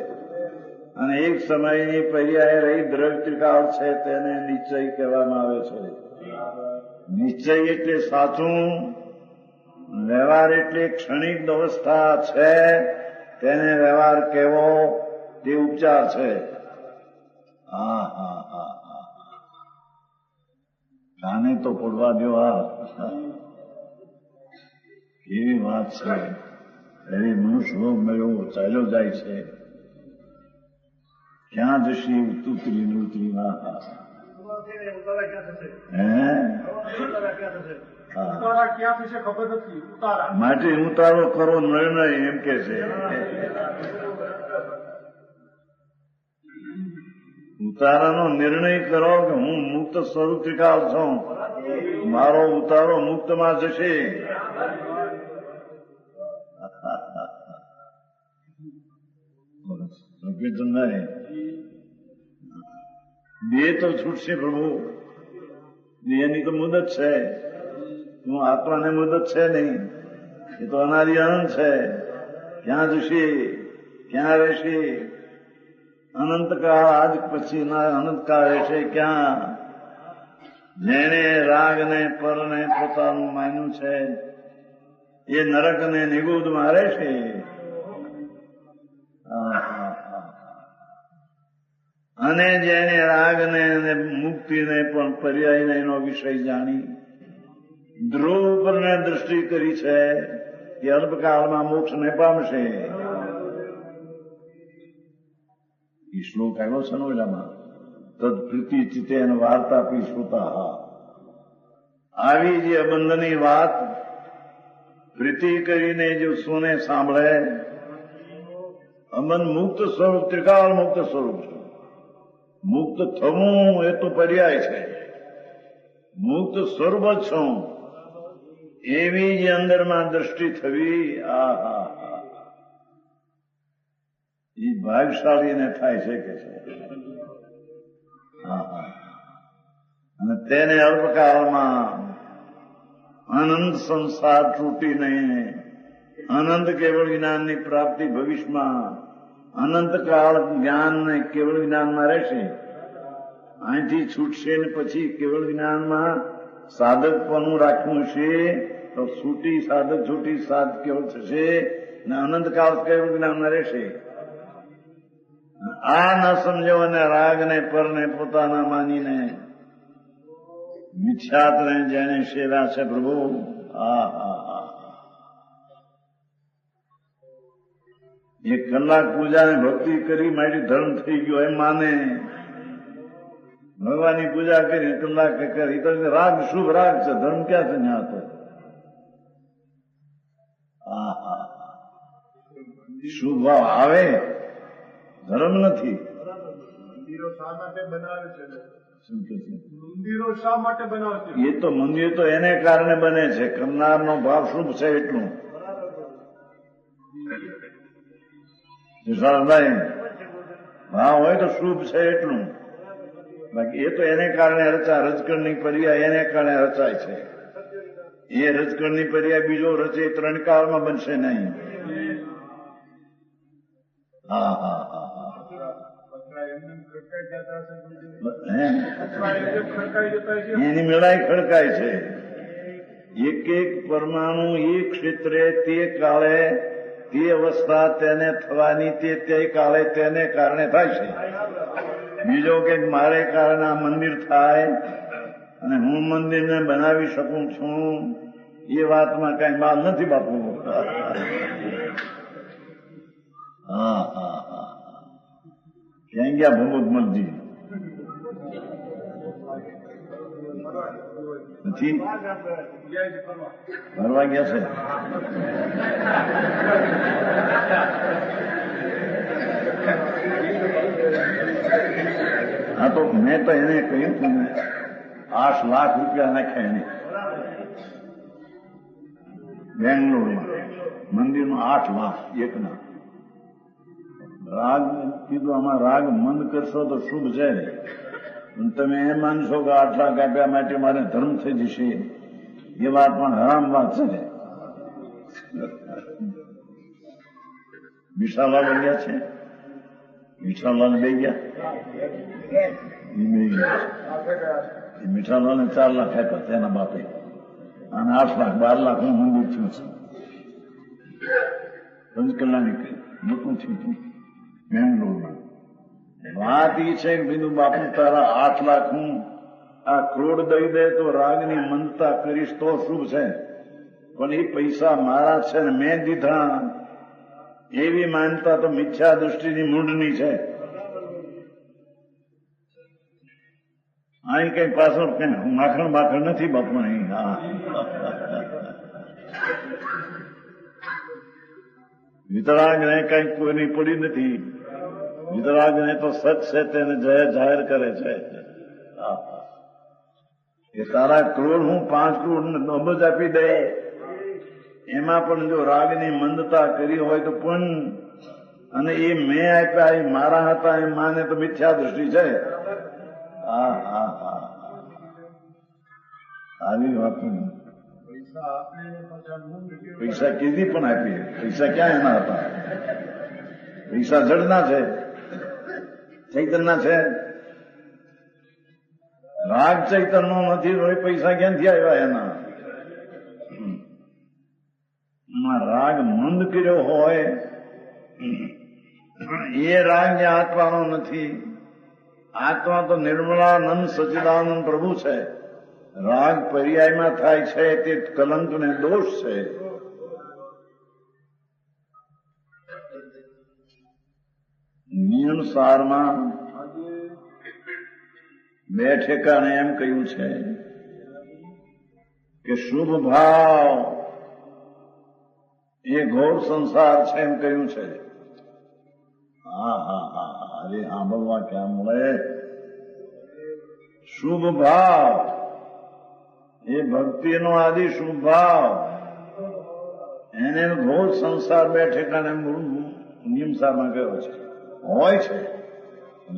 અને એક સમયની પર્યાય રહી દ્રવ્ય ત્રિકાળ છે તેને નિશ્ચય કહેવામાં આવે છે. નિશ્ચય એટલે સાચું, વ્યવહાર એટલે ક્ષણિક અવસ્થા છે તેને વ્યવહાર કહેવો તે ઉપચાર છે. હા હા હા હા, કાને તો પડવા દો. આ કેવી વાત છે. એવી મનુષ્ય મળ્યો ચાલ્યો જાય છે. ક્યાં જશે ઉતરી ને ઉતરી? માટે ઉતારો કરો નિર્ણય એમ કે છે. ઉતારાનો નિર્ણય કરો કે હું મુક્ત સ્વરૂપ ત્રિકાળ છું, મારો ઉતારો મુક્તમાં જશે. બે તો છૂટશે પ્રભુ, એની તો મુદત છે. હું આત્માને મુદત છે નહીં, એ તો અનાદિ અનંત છે. ક્યાં જશે, ક્યાં રહેશે? અનંતકાળ આજ પછી ના અનંતકાળ રહેશે ક્યાં? જેને રાગને પરને પોતાનું માન્યું છે એ નરકને નિગુદમાં રહેશે. અને જેને રાગને મુક્તિને પણ પર્યાયને એનો વિષય જાણી ધ્રુવ પરને દ્રષ્ટિ કરી છે એ અલ્પકાળમાં મોક્ષને પામશે. એ શ્લોક આવ્યો છે ને ઓલામાં, તદ પ્રીતિ ચિતેન વાર્તા પી શ્રુતા. આવી જે અબંધની વાત પ્રીતિ કરીને જો સુને સાંભળે, અમન મુક્ત સ્વરૂપ, ત્રિકાળ મુક્ત સ્વરૂપ છે. મુક્ત થવું એ તો પર્યાય છે, મુક્ત સ્વરૂપ જ છું એવી જે અંદરમાં દ્રષ્ટિ થવી, આ એ ભાગશાળીને થાય છે કે છે. અને તેને અલ્પકાળમાં અનંત સંસાર તૂટીને અનંત કેવળ જ્ઞાનની પ્રાપ્તિ ભવિષ્યમાં અનંતકાળ જ્ઞાન ને કેવળ જ્ઞાનમાં રહેશે. અહીંથી છૂટશે ને પછી કેવળ જ્ઞાનમાં સાધકપણું રાખવું છે તો છૂટી સાધક છૂટી સાધ કેવળ થશે ને અનંતકાળ કેવળ જ્ઞાનમાં રહેશે. આ ન સમજો અને રાગને પરને પોતાના માનીને મિથ્યાત્વને જેને સેવ્યા છે પ્રભુ, એક કલાક પૂજાને ભક્તિ કરી માટે ધર્મ થઈ ગયો એમ માને. ભગવાનની પૂજા કરી કલાક કરી તો રાગ શુભ રાગ છે, ધર્મ ક્યાં છે? ત્યાં તો શુભ ભાવ આવે, ધર્મ નથી. મંદિરો શા માટે બનાવે છે? શું કે છે? મંદિરો શા માટે બનાવે છે? એ તો મંદિર તો એને કારણે બને છે, કરનારનો ભાવ શુભ છે એટલું. ભાવ હોય તો શુભ છે એટલું, બાકી એ તો એને કારણે રચા, રજકણની પર્યાય એને કારણે રચાય છે. એ રજકણની પર્યાય બીજો રચે 3 કાળમાં બનશે નહીં. હા હા હા હા. પતરા એમને ખડકાઈ જતા હશે. હે? પતરા એમને ખડકાઈ જતા હશે. એની મેળાઈ ખડકાય છે. એક એક પરમાણુ એ ક્ષેત્રે તે કાળે તે અવસ્થા તેને થવાની તે કાળે તેને કારણે થાય છે. બીજો કે મારે કારણે આ મંદિર થાય અને હું મંદિરને બનાવી શકું છું એ વાતમાં કઈ બાદ નથી બાપુ. હા હા હા. ક્યાં ગયા ભગવતમલજી? નથી ફરવા ગયા છે. હા તો મેં તો એને કહ્યું હતું ને 8 લાખ રૂપિયા નાખ્યા એને બેંગ્લોરમાં મંદિરમાં 8 લાખ એકના. રાગ કીધું આમાં રાગ મંદ કરશો તો શુભ છે. તમે એમ માનશો કે 8 લાખ આપ્યા માટે મારે ધર્મ થઈ જશે એ વાત પણ હરામ વાત છે. મીઠાલાલ ગયા છે. મીઠાલાલ બે ગયા. એ મીઠાલાલ ને 4 લાખ આપ્યા તેના બાપે અને 8 લાખ 12 લાખ નું મંદિર થયું છે. પંચકલ્યાણી મોટું થયું હતું બેંગ્લોરમાં. વાત એ છે કે બીજું બાપુ તારા 8 લાખ હું આ કરોડ દઈ દે તો રાગની મંદતા કરીશ તો શુભ છે, પણ એ પૈસા મારા છે ને મેં દીધા એવી માનતા તો મિથ્યા દૃષ્ટિની મૂંઢની છે. અહીં કઈ પાછળ કઈ માખણ બાખણ નથી બાપુ. અહીં હા વિતરાગ ને કઈ કોઈની પડી નથી. વિતરાગ ને તો સચ છે તેને જાહેર કરે છે. એ તારા કરોડ હું 5 કરોડ અબજ આપી દે એમાં પણ જો રાગની મંદતા કરી હોય તો પણ અને એ મેં આપ્યા એ મારા હતા એમ માને તો મિથ્યા દૃષ્ટિ છે. હા હા હા આવી વાત. પૈસા કીધી પણ આપીએ. પૈસા ક્યાં એના હતા? પૈસા જડના છે, ચૈતનના છે. રાગ ચૈતનનો નથી તો પૈસા ક્યાંથી આવ્યા એના? રાગ મંદ કર્યો હોય એ રાગ જે આત્માનો નથી. આત્મા તો નિર્મળાનંદ સચિદાનંદ પ્રભુ છે. રાગ પર્યાયમાં થાય છે તે કલંક ને દોષ છે. નિયમ સારમાં 2 ઠેકાણે એમ કહ્યું છે કે શુભ ભાવ એ ઘોર સંસાર છે એમ કહ્યું છે. હા હા હા અરે સાંભળવા ક્યાં મળે? શુભ ભાવ એ ભક્તિનો આદિ શુભ ભાવ એને ઘોર સંસાર 2 ઠેકાણે નિયમસારમાં કહ્યો છે. હોય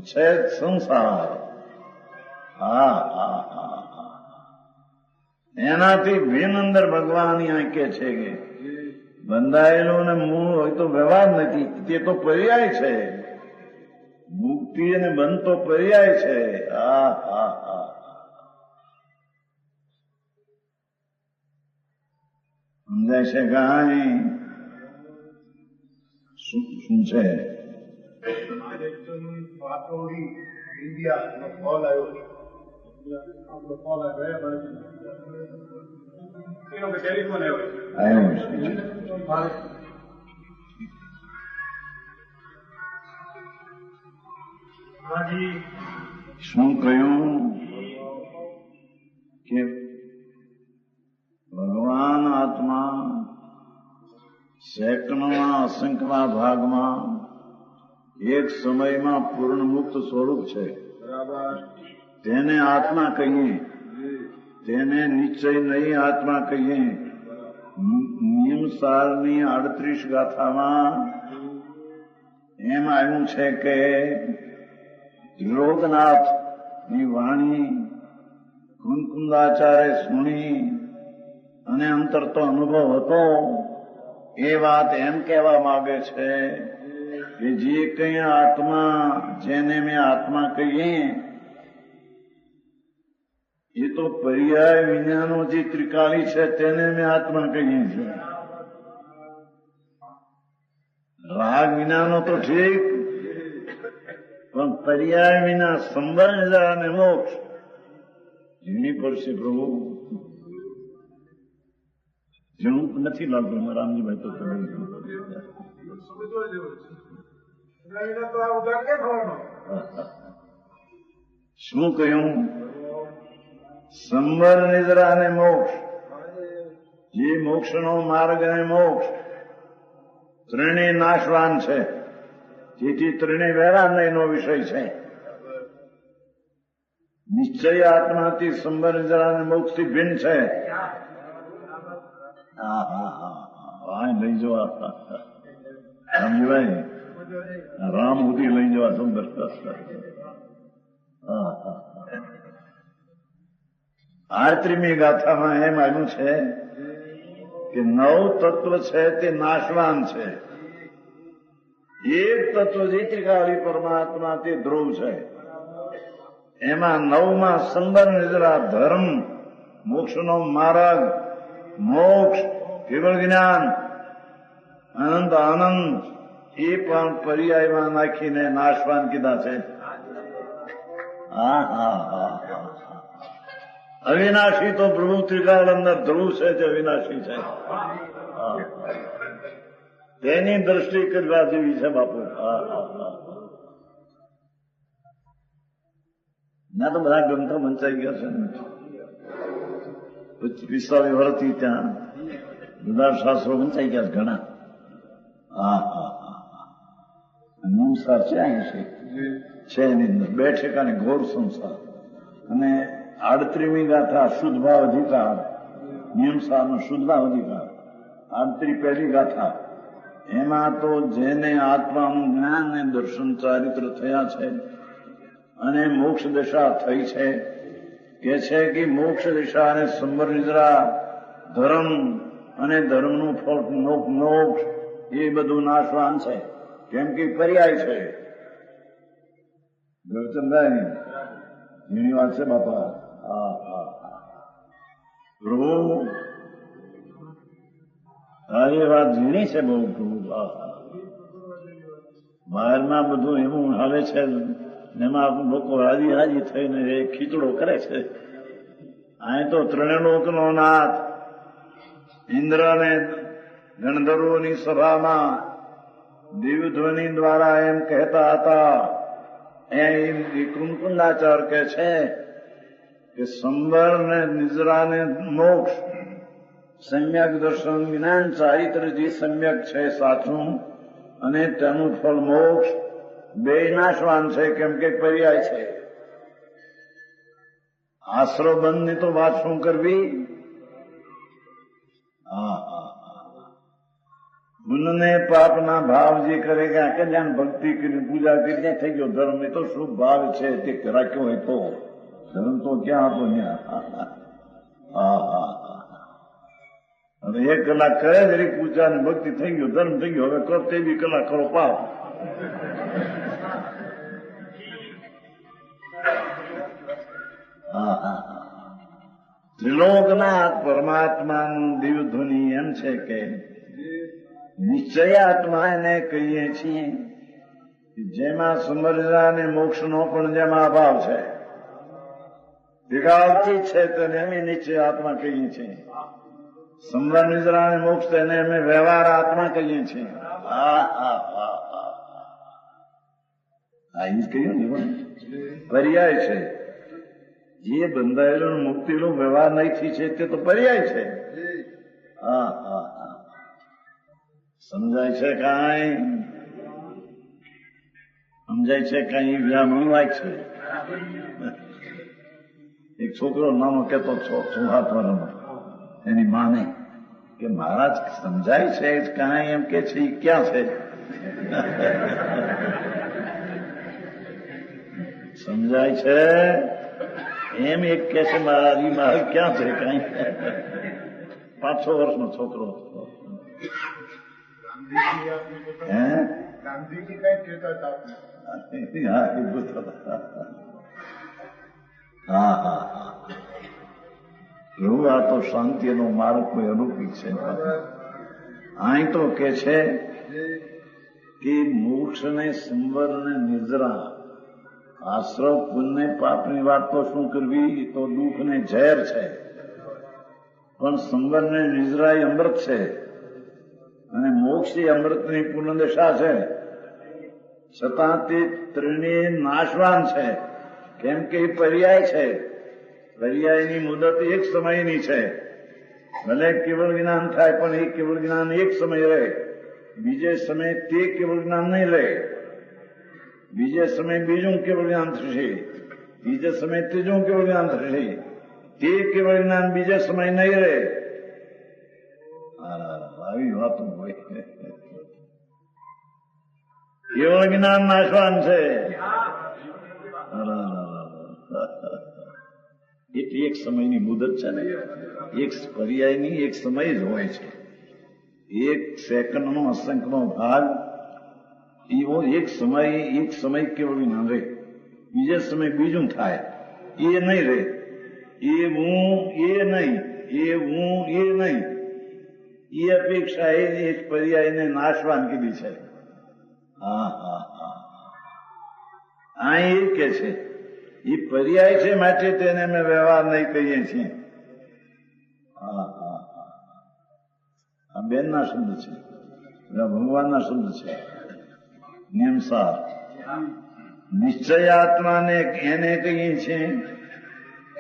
છે સંસાર. હા હા હા હા એનાથી ભિન્ન અંદર ભગવાન અહીં કે છે કે બંધાયેલું ને મૂળ હોય તો વ્યવહાર નથી. તે તો પર્યાય છે. મુક્તિ અને બંધ તો પર્યાય છે. હા હા હા સમજાય છે કાંઈ? શું છે? ઇન્ડિયા કોલ આવ્યો. આપણો કોલ આવ્યો ટેલિફોન આવ્યો છે. શું કહ્યું કે ભગવાન આત્મા સેકન્ડના અસંખ્યના ભાગમાં એક સમયમાં પૂર્ણ મુક્ત સ્વરૂપ છે. તેને આત્મા કહીએ, તેને નિશ્ચય નહીં આત્મા કહીએ. નિયમસારની 38 ગાથામાં એમ આવ્યું છે કે ત્રિલોકનાથની વાણી કુંકુંદાચાર્ય સુણી અને અંતર તો અનુભવ હતો. એ વાત એમ કહેવા માંગે છે કે જે કંઈ આત્મા, જેને મેં આત્મા કહીએ, એ તો પર્યાય વિનાનો જે ત્રિકાળી છે તેને મેં આત્મા કહીએ છીએ. રાગ વિનાનો તો ઠીક, પણ પર્યાય વિના સંબંધ અને મોક્ષ ઝીણી પડશે પ્રભુ. ઝીણું નથી લાગતું રામજીભાઈ તો શું કહ્યું? સંબર, નિદ્રા અને મોક્ષ, જે મોક્ષનો માર્ગ અને મોક્ષ ત્રણેય નાશવાન છે. જેથી ત્રણેય વેરાનયનો વિષય છે. નિશ્ચય આત્માથી સંબર, નિદ્રા અને મોક્ષથી ભિન્ન છે. લઈ જવા રામજીભાઈ, રામ સુધી લઈ જવા સુંદર. આરત્રીમી ગાથામાં એમ આવ્યું છે કે 9 તત્વ છે તે નાશવાન છે. એક તત્વ જે ત્રિકાળી પરમાત્મા તે ધ્રુવ છે. એમાં 9માં સંબર, નિદ્રા, ધર્મ, મોક્ષનો માર્ગ, મોક્ષ, કેવળ જ્ઞાન, અનંત આનંદ એ પણ પર્યાયમાં નાખીને નાશવાન કીધા છે. અવિનાશી તો પ્રભુ ત્રિકાળ અંદર ધ્રુવ છે તે અવિનાશી છે. તેની દ્રષ્ટિ કરવા જેવી છે બાપુ. ના તો બધા ગ્રંથો વંચાઈ ગયા છે ને. 45 વર્ષથી ત્યાં બધા શાસ્ત્રો વંચાઈ ગયા ઘણા. સંસાર છે અહીં છે એની અંદર 2 ઠેકાણે ઘોર સંસાર. અને 38મી ગાથા શુદ્ધ ભાવ અધિકાર, નિયમસારનો શુદ્ધ ભાવ અધિકાર, 38 પહેલી ગાથા. એમાં તો જેને આત્માનું જ્ઞાન અને દર્શન ચારિત્ર થયા છે અને મોક્ષ દશા થઈ છે, કે છે કે મોક્ષ દશા અને સંબર, નિદ્રા, ધર્મ અને ધર્મનું ફળ મોક્ષ એ બધું નાશવાન છે. કેમ કે પર્યાય છે. ગૌચંદાય એની વાત છે બાપા. પ્રભુ એ વાત ઝીણી છે બહુ પ્રભુ. બહારમાં બધું એવું હાલે છે, એમાં લોકો રાજી રાજી થઈને એ ખીચડો કરે છે. અહીં તો 3 લોકનો નાથ ઇન્દ્ર અને ગણધર્વોની સભામાં દિવ્યધ્વનિ દ્વારા એમ કહેતા હતા. એમ કુંકુંડાચાર કહે છે કે સંબર ને નિદ્રા ને મોક્ષ, સમ્યક દર્શન, જ્ઞાન, ચારિત્ર જે સમ્યક છે સાચું, અને તેનું ફળ મોક્ષ, 2 નાશવાન છે. કેમ કે પર્યાય છે. આશ્રવ બંધની તો વાત શું કરવી? પુણ્યને પાપના ભાવ જે કરેગા, કલ્યાણ ભક્તિ કરી પૂજા કરીને થઈ ગયો ધર્મ. એ તો શુભ ભાવ છે તે રાખ્યો હોય તો ધર્મ તો ક્યાં હતો ત્યાં. હવે 1 કલાક કરે દરેક પૂજા ને ભક્તિ થઈ ગયો ધર્મ થઈ ગયો. હવે કરો તે 2 કલાક કરો પાપ. ત્રિલોકનાથ પરમાત્માનું દિવ્ય ધ્વનિ એમ છે કે નિશ્ચય આત્મા એને કહીએ છીએ, જેમાં સમરજા અને મોક્ષનો પણ જેમાં અભાવ છે. ત્રિકાળથી છે તેને અમે નિશ્ચય આત્મા કહીએ છીએ. સંબર, નિદ્રા અને મોક્ષ તેને અમે વ્યવહાર આત્મા કહીએ છીએ. એ કહ્યું ને પર્યાય છે. જે બંધાયેલો મુક્તિનો વ્યવહાર નહીંથી છે તે તો પર્યાય છે. સમજાય છે કાંઈ? સમજાય છે કાંઈ? વ્યામવાય છે. એક છોકરો નાનો કહેતો 6-7 વર્ષનો એની માને કે મહારાજ સમજાય છે કાંઈ? એમ કે છે ક્યાં છે? સમજાય છે એમ એક કે છે મહારાજ ક્યાં છે કાંઈ? 5-6 વર્ષનો છોકરો હતો. ગાંધીજી કઈ કહેતા હતા? હા એ પૂછતા હતા. હા હા હા એવું. આ તો શાંતિનો માર્ગ કોઈ અનુકૂળ છે. અહીં તો કે છે કે મોક્ષ ને સંવર ને નિદ્રા, આશ્રવ પુણ્ય પાપની વાત તો શું કરવી, એ તો દુઃખ ને ઝેર છે. પણ સંવર ને નિદ્રા એ અમૃત છે, અને મોક્ષ એ અમૃતની પૂર્ણ દશા છે. છતાં તે ત્રણેય નાશવાન છે, કેમ કે એ પર્યાય છે. પર્યાયની મુદત એક સમયની છે. ભલે કેવળ જ્ઞાન થાય, પણ એ કેવળ જ્ઞાન એક સમય રહે, બીજે સમય તે કેવળ જ્ઞાન નહીં રહે, બીજે સમય બીજું કેવળ જ્ઞાન થશે, બીજે સમય ત્રીજું કેવળ જ્ઞાન થશે, તે કેવળ જ્ઞાન બીજે સમય નહીં રહે. આવી વાતો હોય. કેવળ જ્ઞાન નાશવાન છે. એટલે એક સમયની મુદત છે ને, એક પર્યાયની એક સમય જ હોય છે. એક સેકન્ડનો અસંખ્યનો ભાગ એવો એક સમય કેવળ જ્ઞાન રહે, બીજે સમય બીજું થાય, એ નહીં રહે. એ હું એ નહીં, એ હું એ નહીં, એ અપેક્ષા એ એક પર્યાયને નાશવાન કીધી છે. હા હા હા આ એ કે છે એ પર્યાય છે, માટે તેને અમે વ્યવહાર નહીં કહીએ છીએ. હા હા હા આ બેનના શબ્દ છે, ભગવાનના શબ્દ છે. નિયમસાર નિશ્ચયાત્માને એને કહીએ છીએ,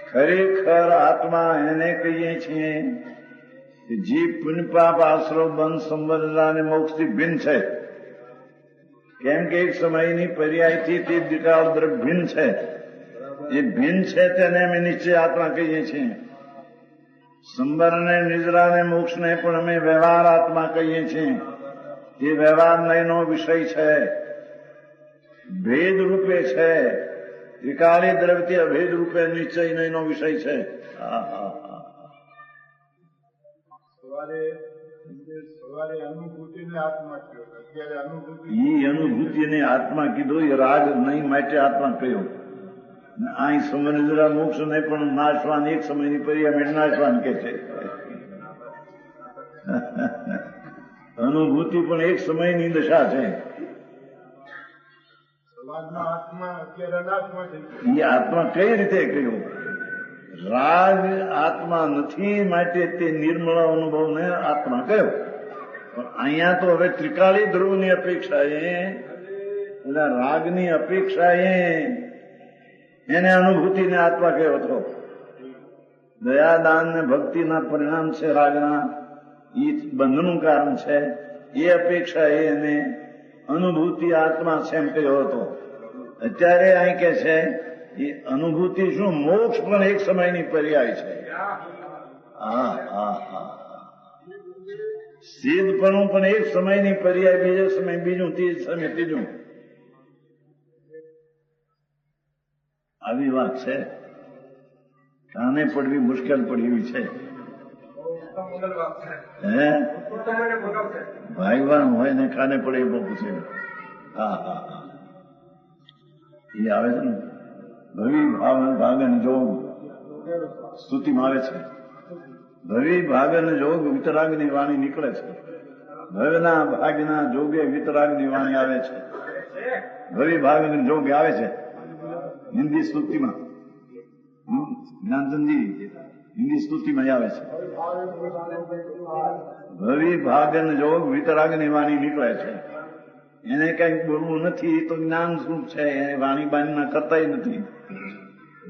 ખરેખર આત્મા એને કહીએ છીએ કે જે પુણ્ય પાપ આશ્રવ બંધ સંવર્ધના અને મોક્ષથી ભિન્ન છે. કેમ કે એક સમયની પર્યાયથી તે દ્વિકાળ દ્રવ્ય ભિન્ન છે. એ ભિન્ન છે તેને અમે નિશ્ચય આત્મા કહીએ છીએ. સંબર ને નિદ્રા ને મોક્ષ ને પણ અમે વ્યવહાર આત્મા કહીએ છીએ. તે વ્યવહાર નયનો વિષય છે, ભેદ રૂપે છે. ત્રિકાળી દ્રવ્યથી અભેદ રૂપે નિશ્ચય નયનો વિષય છે. સવારે અનુભૂતિને આત્મા કયો, અત્યારે અનુભૂતિ એ અનુભૂતિને આત્મા કીધો, એ રાગ નહીં માટે આત્મા કહ્યો. અહીં સમનિદ્રા મોક્ષ ને પણ નાશવાન એક સમયની પર્યાય નાશવાન કે છે. અનુભૂતિ પણ એક સમયની દશા છે. સમાજનો આત્મા અત્યારે અનાત્મા થઈ ગયો. એ આત્મા કઈ રીતે કહ્યો? રાગ આત્મા નથી માટે તે નિર્મળ અનુભવને આત્મા કહ્યો. પણ અહીંયા તો હવે ત્રિકાળી ધ્રુવની અપેક્ષાએ, એટલે રાગની અપેક્ષાએ એને અનુભૂતિને આત્મા કહેવો હતો. દયાદાન ને ભક્તિના પરિણામ છે રાગના, એ બંધનું કારણ છે. એ અપેક્ષાએ એને અનુભૂતિ આત્મા છે એમ કહ્યો હતો. અત્યારે અહીં કે છે એ અનુભૂતિ શું, મોક્ષ પણ એક સમયની પર્યાય છે. હા હા હા સિદ્ધપણું પણ એક સમયની પર્યાય, બીજે સમય બીજું, ત્રીજે સમય ત્રીજું. આવી વાત છે. કાને પડવી મુશ્કેલ પડી એવી છે. હે ભાઈવાન હોય ને કાને પડે એ બહુ છે. હા હા હા એ આવે છે ને, ભવિ ભાગન જોગ સ્તુતિમાં આવે છે. ભવિ ભાગન જોગ વિતરાગની વાણી નીકળે છે. ભવના ભાગના જોગે વિતરાગની વાણી આવે છે. ભવિ ભાગન જોગ આવે છે હિન્દી સ્તુતિમાં. જ્ઞાનચંદજી હિન્દી સ્તુતિમાં આવે છે. ભવિ ભાગન જોગ વિતરાગની વાણી નીકળે છે. એને કઈક બોલવું નથી તો જ્ઞાન શું છે, એને વાણી બાણીના કરતા નથી.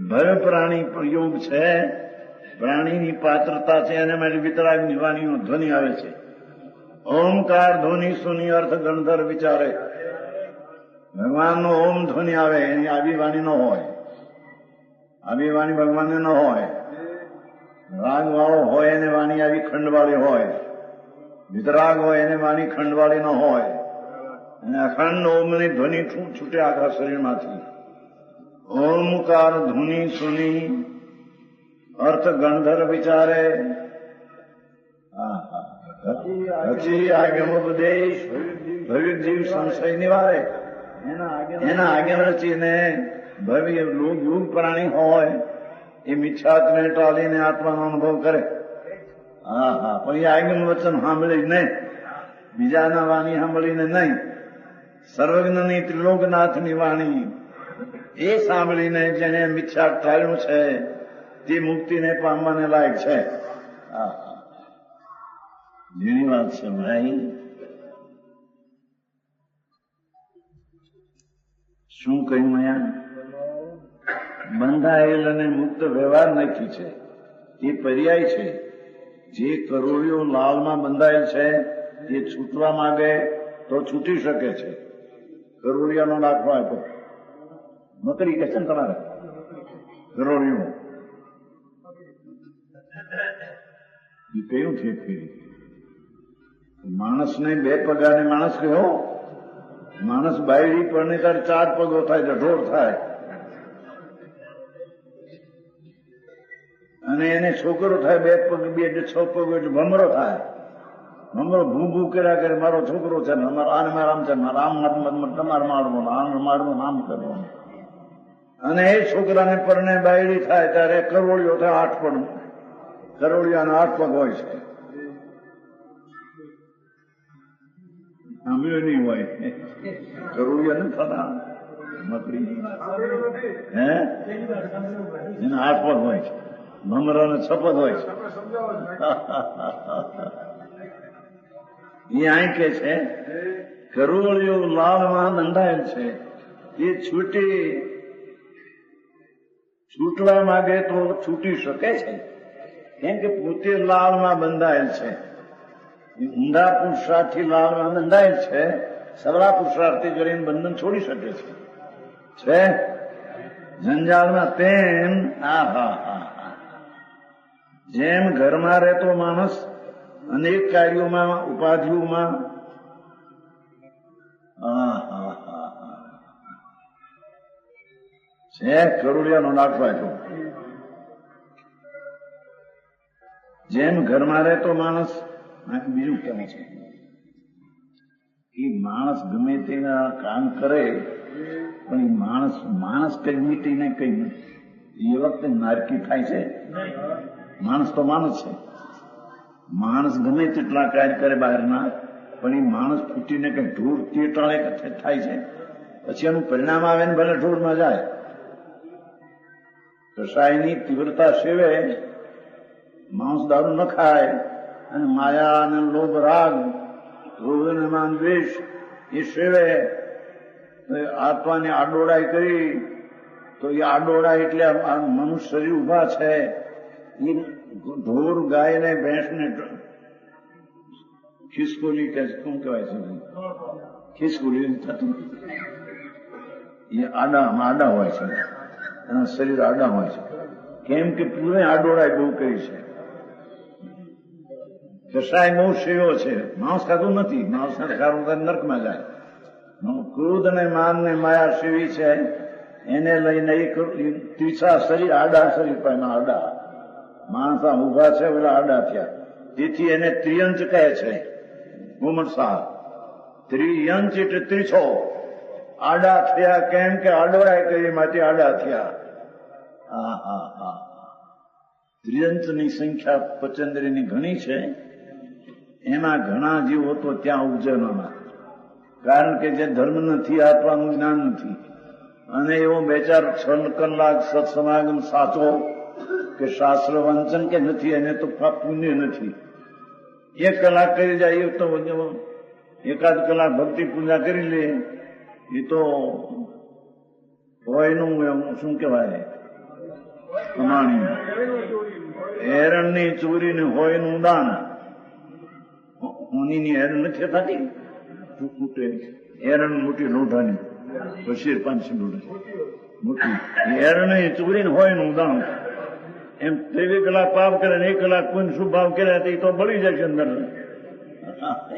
ભય પ્રાણી યોગ છે, પ્રાણીની પાત્રતા છે, એને માટે વિતરાગની વાણીનો ધ્વનિ આવે છે. ઓમકાર ધ્વનિ સુની અર્થ ગણધર વિચારે. ભગવાનનો ઓમ ધ્વનિ આવે, એની આવી વાણી ન હોય. આવી વાણી ભગવાનને ન હોય. રાગ વાળો હોય એને વાણી આવી ખંડવાળી હોય. વિતરાગ હોય એને વાણી ખંડવાળી ન હોય. અને અખંડ ઓમની ધ્વનિ છૂટે આખા શરીરમાંથી. ઓમકાર ધ્વનિ સુની અર્થ ગણધર વિચારે. પછી આગમોપદેશ ભવિક જીવ સંશય નિવારે એના આગળ રચીને ભવ્ય યુગ પ્રાણી હોય એ મિથ્યાત્વને ટાળીને આત્માનો અનુભવ કરે. હા હા, પણ એ આગમ વચન સાંભળી નહીં, બીજાના વાણી સાંભળીને નહીં, સર્વજ્ઞની ત્રિલોકનાથની વાણી એ સાંભળીને જેને મિથ્યા ટાળ્યું છે તે મુક્તિને પામવાને લાયક છે. હા હા, જેની વાત છે ભાઈ. શું કહ્યું અહીંયા? બંધાયેલ અને મુક્ત વ્યવહાર નથી છે, એ પર્યાય છે. જે કરોળીઓ લાલમાં બંધાયેલ છે એ છૂટવા માંગે તો છૂટી શકે છે. કરોળિયાનો દાખલો આપ્યો, મકડી કે છે ને તમારે કરોળીઓ, એ કયું છે ફેરી? માણસને બે પગાને માણસ કહ્યો. માણસ બાયડી પરને ત્યારે 4 પગો થાય, ઢોર થાય, અને એને છોકરો થાય 2 પગ 2 6 પગ એટલે ભમરો થાય. ભમરો ભૂ ભૂ કર્યા કરે, મારો છોકરો છે ને આને મારામ છે, આમ તમારે મારવાનું, આમ મારવાનું, આમ કરવાનું. અને એ છોકરાને પરને બાયડી થાય ત્યારે કરોળીઓ થાય 8 પગ. કરોળિયાના 8 પગ હોય છે. સાંભળ્યું નહીં હોય, કરોળિયા નથી થતા મકડી, હે એના 8 પગ હોય છે. ભમરાને 6 પગ હોય છે. એ અહીં કે છે કરોળિયો લાલમાં બંધાયેલ છે, એ છૂટવા માંગે તો છૂટી શકે છે, કેમ કે પોતે લાલમાં બંધાયેલ છે. ઊંડા પુરુષાર્થથી લાલમાં બંધાયેલ છે, સરળા પુરુષાર્થથી કરીને બંધન છોડી શકે છે. જંજાળમાં તેમ જેમ ઘરમાં રહેતો માણસ અનેક કાર્યોમાં ઉપાધિઓમાં છે. કરોડિયાનો દાખલો આપ્યો. જેમ ઘરમાં રહેતો માણસ, બીજું કેવું છે એ માણસ ગમે તેના કામ કરે પણ એ માણસ કઈ મીટીને કઈ નથી. એ વખતે નારકી થાય છે. માણસ તો માણસ છે. માણસ ગમે તેટલા કાર્ય કરે બહારના, પણ એ માણસ ફૂટીને કઈ ઢોર તેટાળે થાય છે. પછી એનું પરિણામ આવે ને ભલે ઢોરમાં જાય. કસાયની તીવ્રતા સેવે માણસ દારૂ ન ખાય અને માયા અને લોભ રાગ ક્રોધ અને માન દ્વેષ એ સેવે, આત્માની આડોડાઈ કરી તો એ આડોડાઈ એટલે મનુષ્ય શરીર ઉભા છે એ ઢોર ગાય ને ભેંસ ને ખિસકોલી કે શું કહેવાય છે, ખિસકોલી થતું એ આડા હોય છે, એના શરીર આડા હોય છે. કેમ કે પૂરે આડોડાઈ બહુ કરી છે. કસાય બહુ સેવો છે, માંસ ખાતું નથી. માંસ ખારું નર્કમાં જાય. ક્રોધ અને માન ને માયા સેવી છે, એને લઈને ત્રીસા શરીર આડા શરીર પર આડા માણસ ઉભા છે, પેલા આડા થયા. તેથી એને ત્રિયંચ કહે છે. મુહમ્મદ સાહેબ ત્રિયંચ એટલે 300 આડા થયા. કેમ કે આડોડાઈ કરી માટે આડા થયા. ત્રિયંચની સંખ્યા પચંદ્રીની ઘણી છે. એમાં ઘણા જીવો તો ત્યાં ઉપજનોના, કારણ કે જે ધર્મ નથી, આપવાનું જ્ઞાન નથી, અને એવો 2-4 કલાક સત્સમાગમ સાચો કે શાસ્ત્ર વાંચન કે નથી, એને તો પુણ્ય નથી. 1 કલાક કરી જાય તો 1 કલાક ભક્તિ પૂજા કરી લે, એ તો હોયનું શું કહેવાય કમાણી. એરણની ચોરીને હોયનું દાન. હોનીની એરણ નથી થતી, એરણ મોટી લોઢાની પછી 500 લોઢા મોટી એરણની ચોરીને હોયનું દાન. એમ 23 કલાક પાપ કરે ને 1 કલાક પુણ્ય શુભ ભાવ કર્યા એ તો બળી જાય છે અંદર.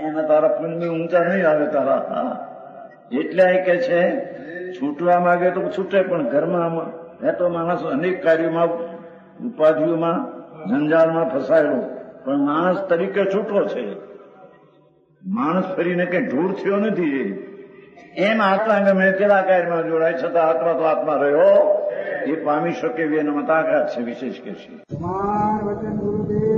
એના તારા પુણ્ય ઊંચા નહીં આવે તારા. એટલે કે છે છૂટવા માંગે તો છૂટે, પણ ઘરમાં રહેતો માણસ અનેક કાર્યોમાં ઉપાધિઓમાં જંજાળમાં ફસાયેલો, પણ માણસ તરીકે છૂટો છે. માણસ ફરીને કઈ ઢૂર થયો નથી. એમ આત્મા ગમે તેલા કાર્યમાં જોડાય છતાં આત્મા તો આત્મા રહ્યો એ પામી શકે એવી એનામાં તાકાત છે. વિશેષ કે છે સમાન વચન ગુરુદેવ